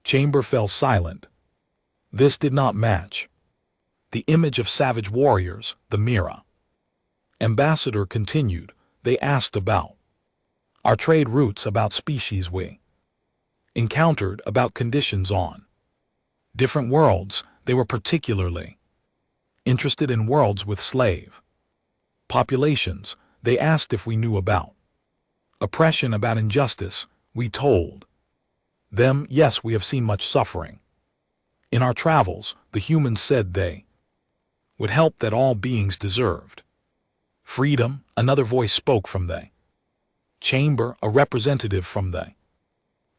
chamber fell silent. This did not match the image of savage warriors. The Mira ambassador continued. They asked about our trade routes, about species we encountered, about conditions on different worlds. They were particularly interested in worlds with slave populations. They asked if we knew about oppression, about injustice. We told them, yes, we have seen much suffering in our travels. The humans said they would help, that all beings deserved freedom. Another voice spoke from the chamber, a representative from the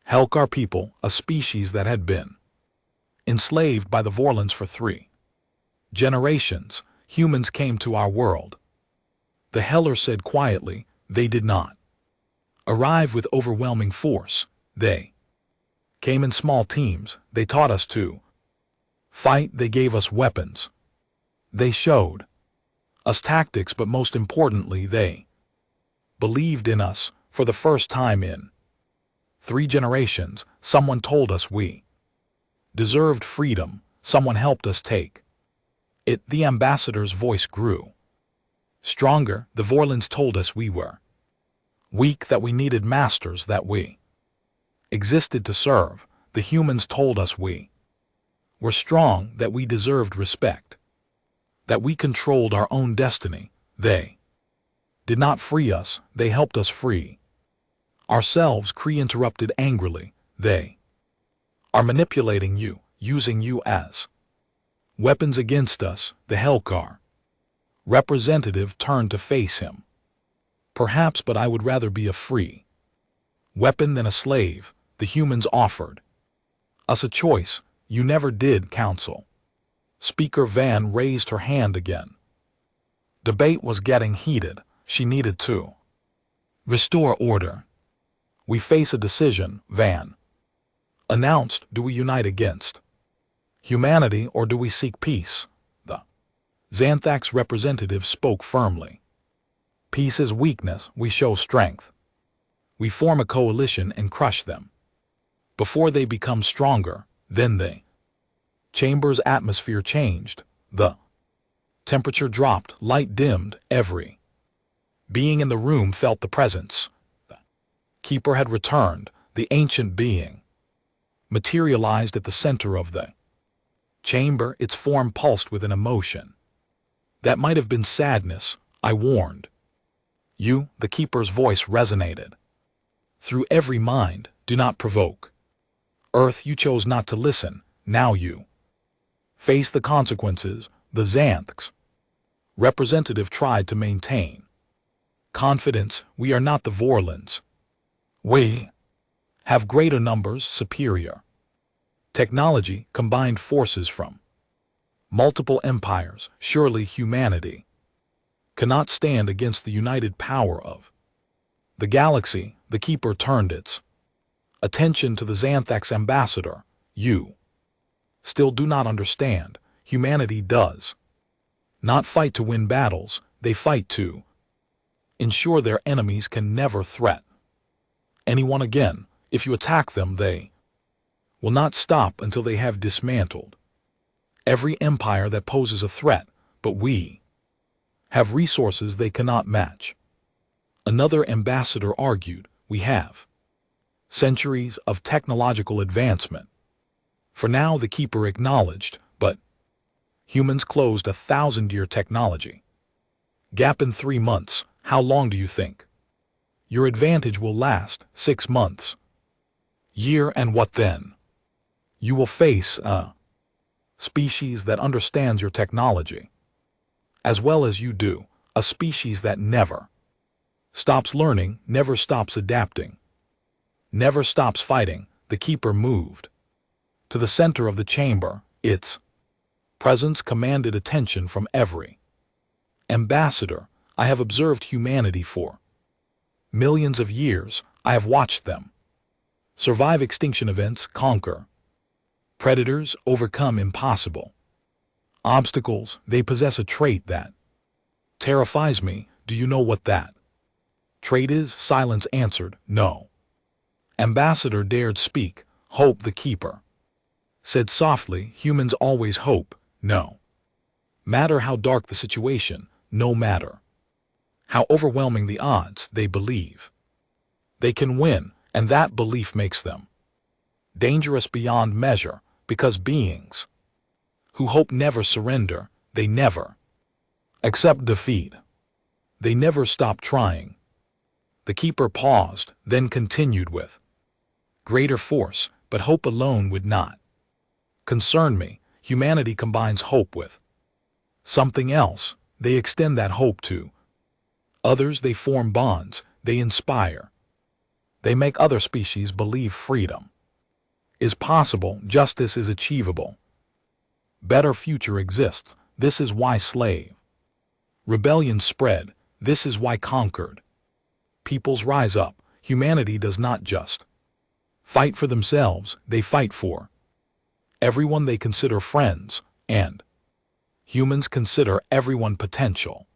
Helkar people, a species that had been enslaved by the Vorlons for 3 generations. Humans came to our world. The Heller said quietly. They did not arrive with overwhelming force. They came in small teams. They taught us to fight. They gave us weapons. They showed us tactics, but most importantly, they believed in us. For the first time in 3 generations, someone told us we deserved freedom. Someone helped us take it. The ambassador's voice grew stronger. The Vorlons told us we were weak, that we needed masters, that we existed to serve. The humans told us we were strong, that we deserved respect, that we controlled our own destiny. They did not free us. They helped us free ourselves. Kree interrupted angrily. They are manipulating you, using you as weapons against us. The Helkar representative turned to face him. Perhaps, but I would rather be a free weapon than a slave. The humans offered us a choice. You never did. Council Speaker Van raised her hand again. Debate was getting heated. She needed to restore order. We face a decision, Van announced. Do we unite against humanity, or do we seek peace? The Xanthax representative spoke firmly. Peace is weakness. We show strength. We form a coalition and crush them before they become stronger. Then the chamber's atmosphere changed. The Temperature dropped, light dimmed, every being in the room felt the presence. The keeper had returned, the ancient being, materialized at the center of the chamber, its form pulsed with an emotion. That might have been sadness, I warned. You, the keeper's voice resonated. Through every mind, do not provoke. Earth, you chose not to listen, now you face the consequences. The Xanth's representative tried to maintain confidence. We are not the Vorlons. We have greater numbers, superior technology, combined forces from multiple empires. Surely humanity cannot stand against the united power of the galaxy. The keeper turned its attention to the Xanthax ambassador. You still do not understand. Humanity does not fight to win battles, they fight to ensure their enemies can never threaten anyone again. If you attack them, they will not stop until they have dismantled every empire that poses a threat. But we have resources they cannot match. Another ambassador argued, we have centuries of technological advancement. For now, the keeper acknowledged, but humans closed a 1,000-year technology gap in 3 months. How long do you think your advantage will last? 6 months. Year, and what then? You will face a species that understands your technology as well as you do, a species that never stops learning, never stops adapting, never stops fighting. The keeper moved to the center of the chamber. Its presence commanded attention from every ambassador. I have observed humanity for millions of years. I have watched them survive extinction events, conquer predators, overcome impossible obstacles. They possess a trait that terrifies me. Do you know what that trait is? Silence answered, no. Ambassador dared speak. Hope. The keeper said softly, humans always hope. No matter how dark the situation, no matter how overwhelming the odds, they believe they can win, and that belief makes them dangerous beyond measure, because beings who hope never surrender. They never accept defeat. They never stop trying. The keeper paused, then continued with greater force, but hope alone would not concern me. Humanity combines hope with something else. They extend that hope to others. They form bonds. They inspire. They make other species believe freedom is possible, justice is achievable, better future exists. This is why slave rebellion spread. This is why conquered peoples rise up. Humanity does not just fight for themselves, they fight for everyone they consider friends, and humans consider everyone potential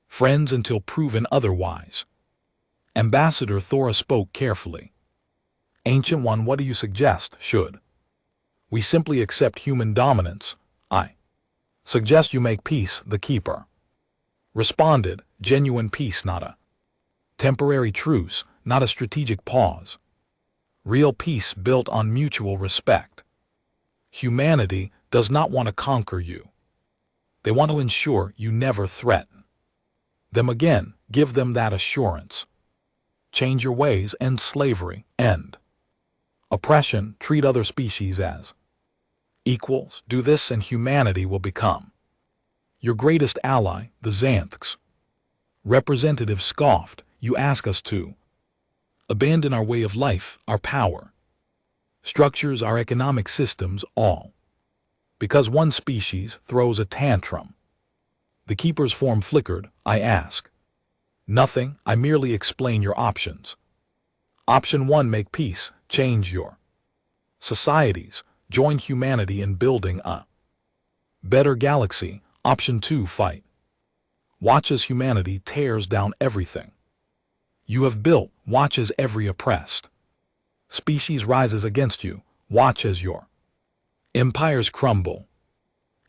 friends until proven otherwise. Ambassador Thora spoke carefully. Ancient One, what do you suggest? Should we simply accept human dominance? I suggest you make peace. The keeper responded, genuine peace, not a temporary truce, not a strategic pause. Real peace built on mutual respect. Humanity does not want to conquer you. They want to ensure you never threaten them again. Give them that assurance. Change your ways, end slavery, end oppression, treat other species as equals. Do this and humanity will become your greatest ally. The Xanth's representative scoffed, you ask us to abandon our way of life, our power structures, our economic systems, all because one species throws a tantrum. The keeper's form flickered. I ask nothing, I merely explain your options. Option 1, make peace, change your societies, join humanity in building a better galaxy. Option 2, fight. Watch as humanity tears down everything you have built. Watch as every oppressed species rises against you. Watch as your empires crumble.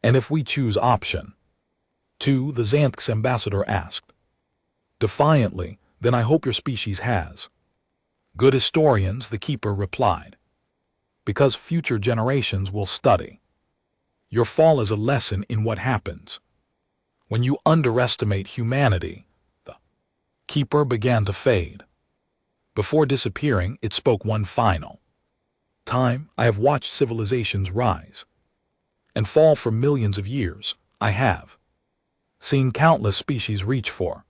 And if we choose option 2. The Xanth's ambassador asked. Defiantly, then I hope your species has. Good historians, the keeper replied. Because future generations will study. Your fall is a lesson in what happens when you underestimate humanity. The keeper began to fade. Before disappearing, it spoke one final time. I have watched civilizations rise and fall for millions of years. I have seen countless species reach for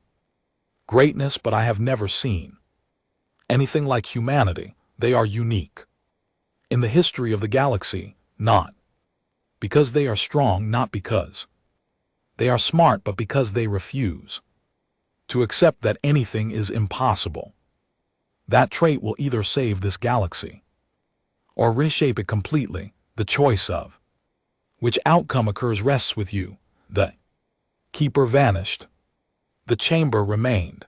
greatness, but I have never seen anything like humanity. They are unique in the history of the galaxy, not because they are strong, not because they are smart, but because they refuse to accept that anything is impossible. That trait will either save this galaxy or reshape it completely. The choice of which outcome occurs rests with you. The keeper vanished. The chamber remained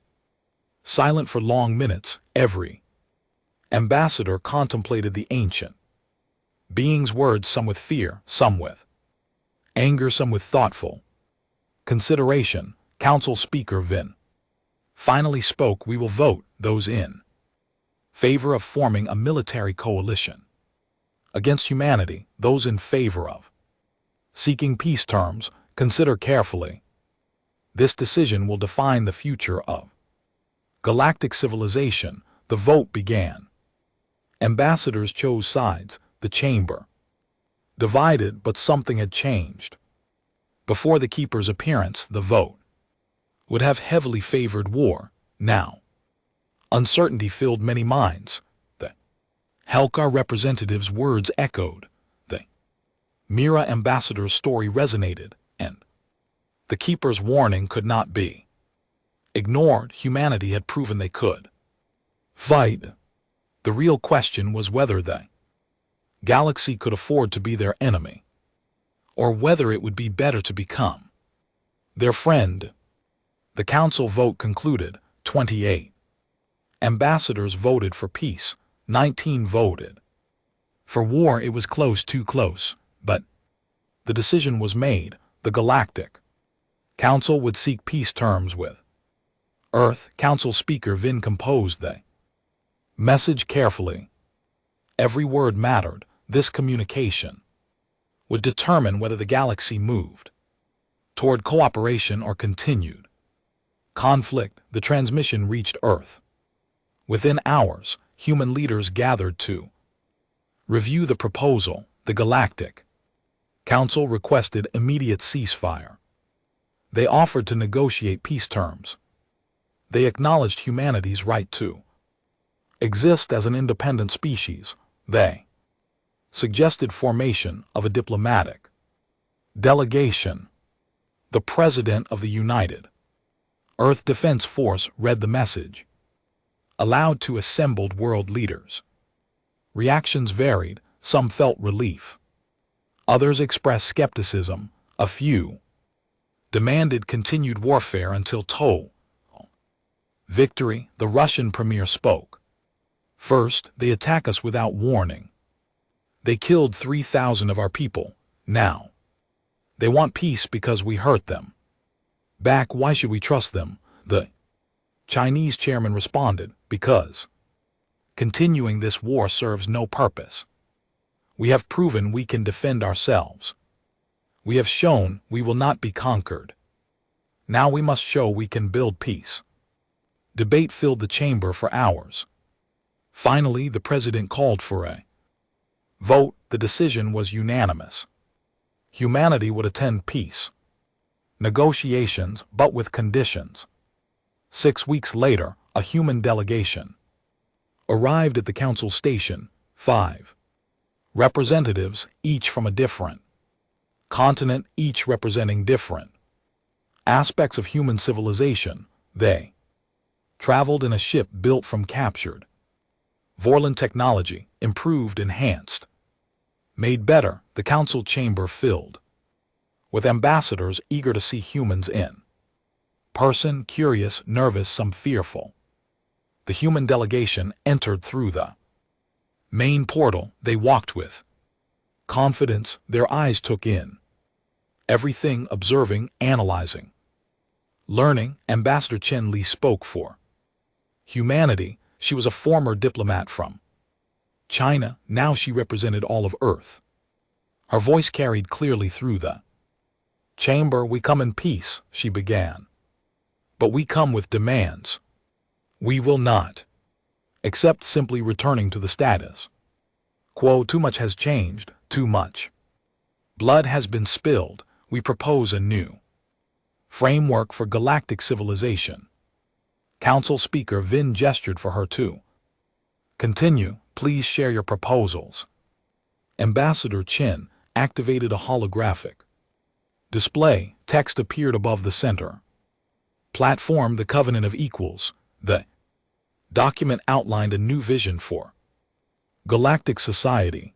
silent for long minutes. Every ambassador contemplated the ancient being's words, some with fear, some with anger, some with thoughtful consideration. Council Speaker Vin finally spoke. We will vote those in favor of forming a military coalition against humanity. Those in favor of seeking peace terms, consider carefully. This decision will define the future of galactic civilization. The vote began. Ambassadors chose sides. The chamber divided, but something had changed. Before the keeper's appearance, the vote would have heavily favored war. Now, uncertainty filled many minds. The Helkar representative's words echoed. The Mira ambassador's story resonated, and the keeper's warning could not be ignored. Humanity had proven they could fight. The real question was whether the galaxy could afford to be their enemy, or whether it would be better to become their friend. The council vote concluded. 28 ambassadors voted for peace. 19 voted for war. It was close, too close, but the decision was made. The Galactic Council would seek peace terms with Earth. Council Speaker Vin composed the message carefully. Every word mattered. This communication would determine whether the galaxy moved toward cooperation or continued conflict. The transmission reached Earth. Within hours, human leaders gathered to review the proposal. The Galactic Council requested immediate ceasefire. They offered to negotiate peace terms. They acknowledged humanity's right to exist as an independent species. They suggested formation of a diplomatic delegation. The President of the United Earth Defense Force read the message aloud to assembled world leaders. Reactions varied. Some felt relief. Others expressed skepticism. A few demanded continued warfare until total victory. The Russian premier spoke. First, they attack us without warning. They killed 3,000 of our people. Now, they want peace because we hurt them back. Why should we trust them? The Chinese chairman responded, because continuing this war serves no purpose. We have proven we can defend ourselves. We have shown we will not be conquered. Now we must show we can build peace. Debate filled the chamber for hours. Finally, the president called for a vote. The decision was unanimous. Humanity would attend peace negotiations, but with conditions. 6 weeks later, a human delegation arrived at the council station. 5 representatives, each from a different continent, each representing different aspects of human civilization. They traveled in a ship built from captured Vorlon technology, improved, enhanced, made better. The council chamber filled with ambassadors eager to see humans in person, curious, nervous, some fearful. The human delegation entered through the main portal. They walked with confidence. Their eyes took in Everything observing, analyzing. Learning, Ambassador Chen Li spoke for. Humanity, she was a former diplomat from China, now she represented all of Earth. Her voice carried clearly through the chamber. We come in peace, she began. But we come with demands. We will not accept simply returning to the status quo. Too much has changed, too much blood has been spilled. We propose a new framework for galactic civilization. Council Speaker Vin gestured for her to continue. Please share your proposals. Ambassador Chen activated a holographic display. Text appeared above the center platform. The Covenant of Equals. The document outlined a new vision for galactic society.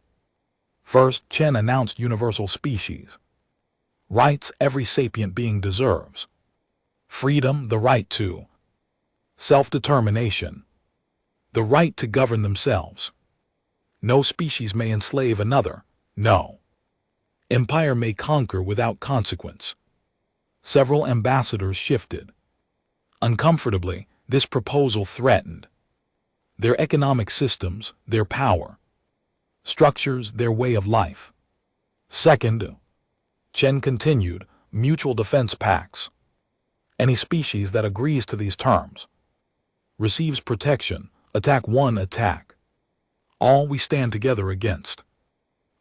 First, Chen announced universal species rights every sapient being deserves. Freedom, the right to self-determination, the right to govern themselves. No species may enslave another. No empire may conquer without consequence. Several ambassadors shifted. Uncomfortably, this proposal threatened their economic systems, their power structures, their way of life. Second, Chen continued, mutual defense pacts. Any species that agrees to these terms receives protection. Attack one, attack all. We stand together against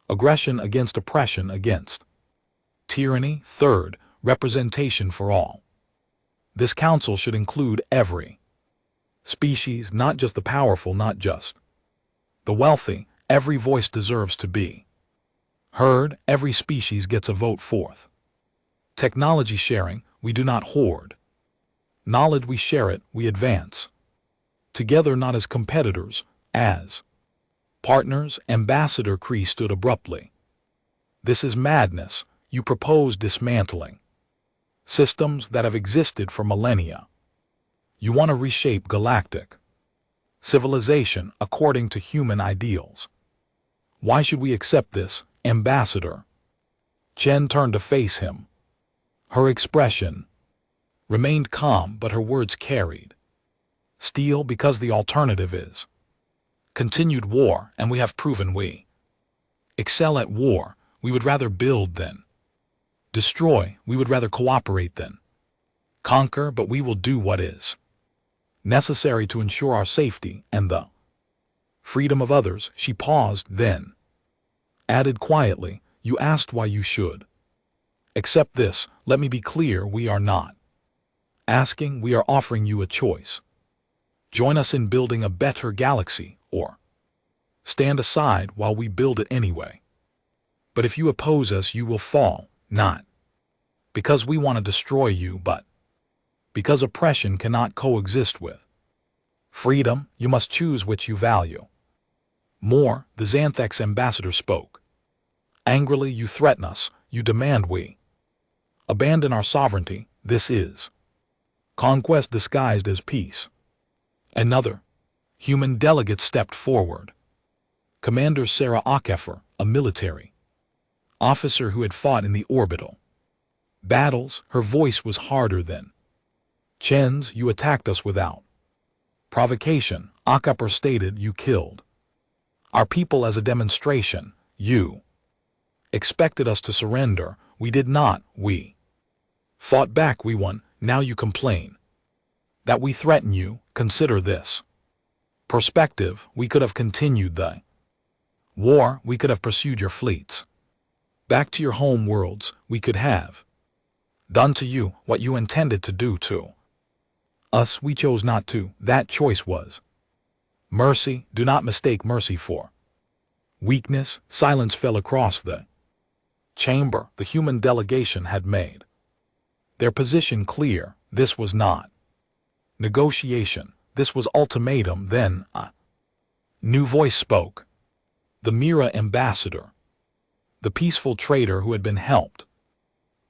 aggression, against oppression, against tyranny. Third, representation for all. This council should include every species, not just the powerful, not just the wealthy. Every voice deserves to be heard. Every species gets a vote. Fourth, technology sharing. We do not hoard knowledge, we share it, we advance together, not as competitors, as partners. Ambassador Kree stood abruptly. This is madness. You propose dismantling systems that have existed for millennia. You want to reshape galactic civilization according to human ideals. Why should we accept this, Ambassador? Chen turned to face him. Her expression remained calm, but her words carried steel, because the alternative is continued war, and we have proven we excel at war. We would rather build than destroy. We would rather cooperate than conquer, but we will do what is necessary to ensure our safety and the freedom of others. She paused, then added quietly, you asked why you should accept this. Let me be clear, we are not asking, we are offering you a choice. Join us in building a better galaxy, or stand aside while we build it anyway. But if you oppose us, you will fall, not because we want to destroy you, but because oppression cannot coexist with freedom. You must choose which you value more. The Xanthex ambassador spoke angrily. You threaten us, you demand we abandon our sovereignty. This is conquest disguised as peace. Another human delegate stepped forward. Commander Sarah Akefer, a military officer who had fought in the orbital battles. Her voice was harder than Chen's. You attacked us without provocation. Akefer stated, you killed our people as a demonstration. You expected us to surrender. We did not. We fought back. We won. Now you complain that we threaten you. Consider this perspective. We could have continued the war. We could have pursued your fleets back to your home worlds. We could have done to you what you intended to do to us. We chose not to. That choice was mercy. Do not mistake mercy for weakness. Silence fell across the chamber. The human delegation had made their position clear. This was not negotiation. This was ultimatum. Then a new voice spoke. The Mira ambassador, the peaceful trader who had been helped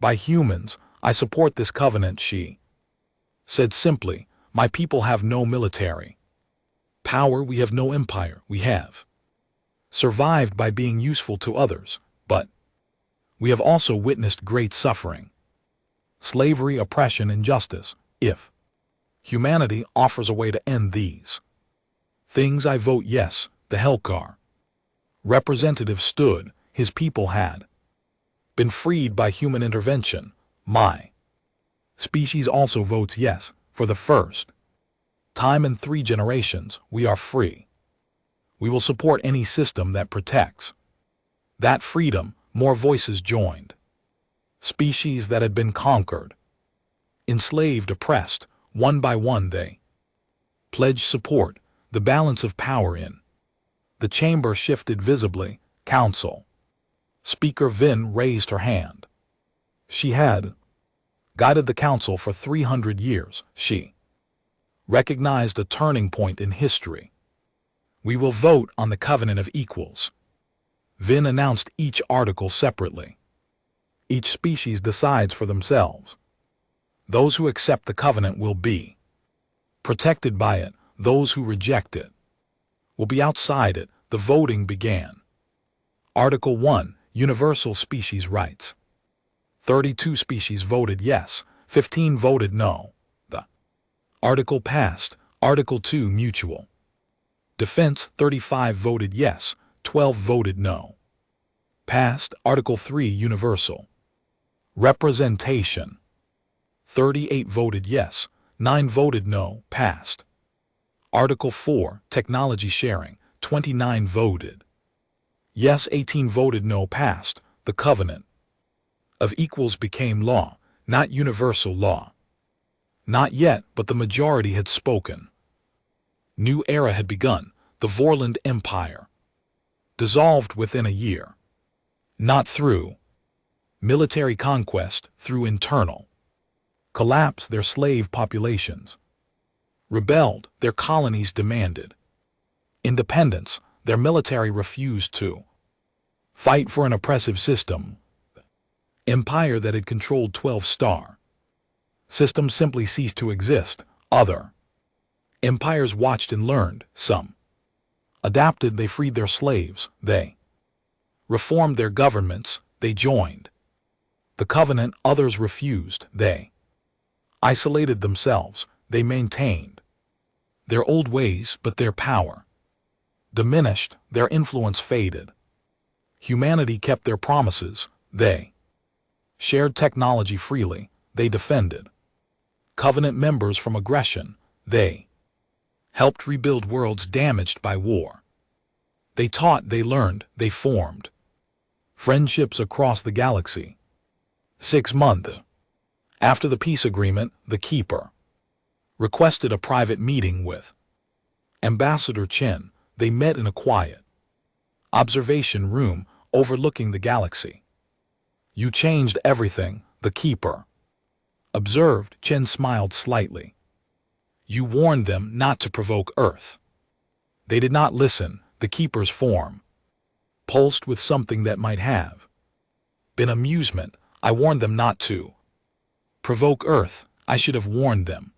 by humans. I support this covenant, she said simply. My people have no military power. We have no empire. We have survived by being useful to others, but We have also witnessed great suffering, slavery, oppression, injustice. If humanity offers a way to end these things, I vote yes. The Helkar representative stood. His people had been freed by human intervention. My species also votes yes. For the first time in 3 generations, we are free. We will support any system that protects that freedom. More voices joined. Species that had been conquered, enslaved, oppressed, one by one they pledged support. The balance of power in the chamber shifted visibly. Council Speaker Vin raised her hand. She had guided the council for 300 years. She recognized a turning point in history. We will vote on the Covenant of Equals. Vin announced each article separately. Each species decides for themselves. Those who accept the covenant will be protected by it. Those who reject it will be outside it. The voting began. Article 1, Universal Species Rights. 32 species voted yes, 15 voted no. The article passed. Article 2, Mutual Defense. 35 voted yes, 12 voted no. Passed. Article 3, Universal Representation. 38 voted yes, 9 voted no. Passed. Article 4, Technology Sharing. 29 voted yes, 18 voted no. Passed. The Covenant of Equals became law, not universal law. Not yet, but the majority had spoken. New era had begun. The Vorland Empire dissolved within a year. Not through military conquest, through internal collapse. Their slave populations rebelled. Their colonies demanded independence. Their military refused to fight for an oppressive system. Empire that had controlled 12-star systems simply ceased to exist. Other empires watched and learned. Some adapted. They freed their slaves. They reformed their governments. They joined the covenant. Others refused. They isolated themselves. They maintained their old ways, but their power diminished. Their influence faded. Humanity kept their promises. They shared technology freely. They defended covenant members from aggression. They helped rebuild worlds damaged by war. They taught, they learned, they formed friendships across the galaxy. 6 months after the peace agreement, the Keeper requested a private meeting with Ambassador Chen. They met in a quiet observation room overlooking the galaxy. You changed everything, the Keeper observed. Chen smiled slightly. You warned them not to provoke Earth. They did not listen. The Keeper's form pulsed with something that might have been amusement. I warned them not to provoke Earth. I should have warned them.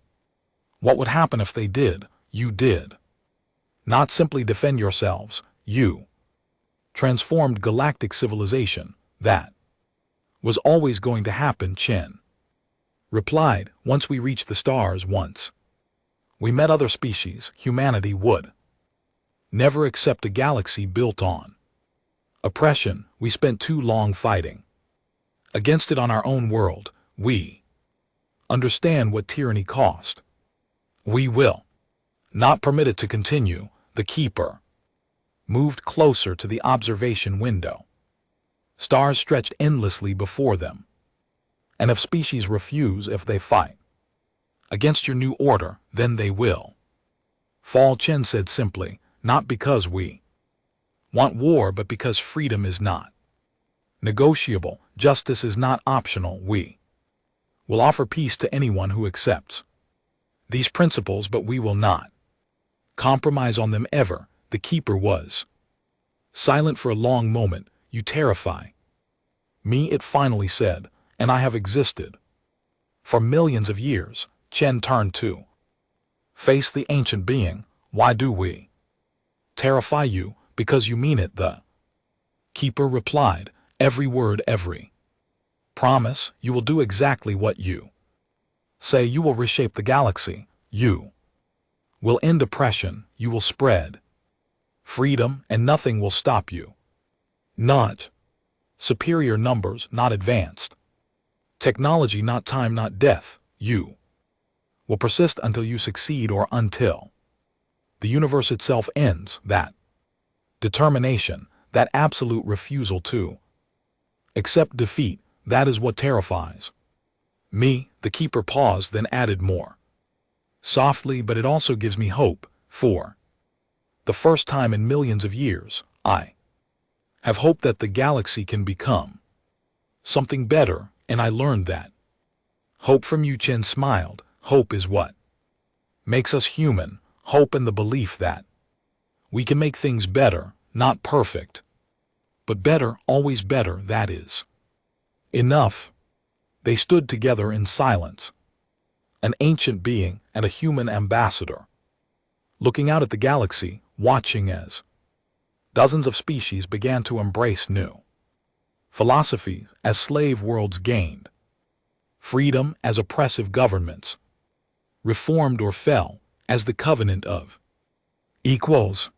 What would happen if they did? You did not simply defend yourselves. You transformed galactic civilization. That was always going to happen. Chen replied. Once we reached the stars, once we met other species, humanity would never accept a galaxy built on oppression. We spent too long fighting against it on our own world. We understand what tyranny cost. We will not permit it to continue. The Keeper moved closer to the observation window. Stars stretched endlessly before them. And if species refuse, if they fight against your new order, then they will fall. Chen said simply, not because we want war, but because freedom is not negotiable. Justice is not optional. We will offer peace to anyone who accepts these principles, but we will not compromise on them ever. The Keeper was silent for a long moment. You terrify me, it finally said, and I have existed for millions of years. Chen turned to face the ancient being. Why do we terrify you? Because you mean it, the Keeper replied. Every word, every Promise you will do exactly what you say. You will reshape the galaxy. You will end oppression. You will spread freedom, and nothing will stop you. Not superior numbers, not advanced technology, not time, not death. You will persist until you succeed, or until the universe itself ends. That determination, that absolute refusal to accept defeat, that is what terrifies me. The keeper paused, then added more softly, but it also gives me hope. For the first time in millions of years, I have hope that the galaxy can become something better, and I learned that hope from you. Chen smiled. Hope is what makes us human. Hope and the belief that we can make things better, not perfect, but better, always better. That is enough. They stood together in silence, an ancient being and a human ambassador, looking out at the galaxy, watching as dozens of species began to embrace new philosophies, as slave worlds gained freedom, as oppressive governments reformed or fell, as the covenant of equals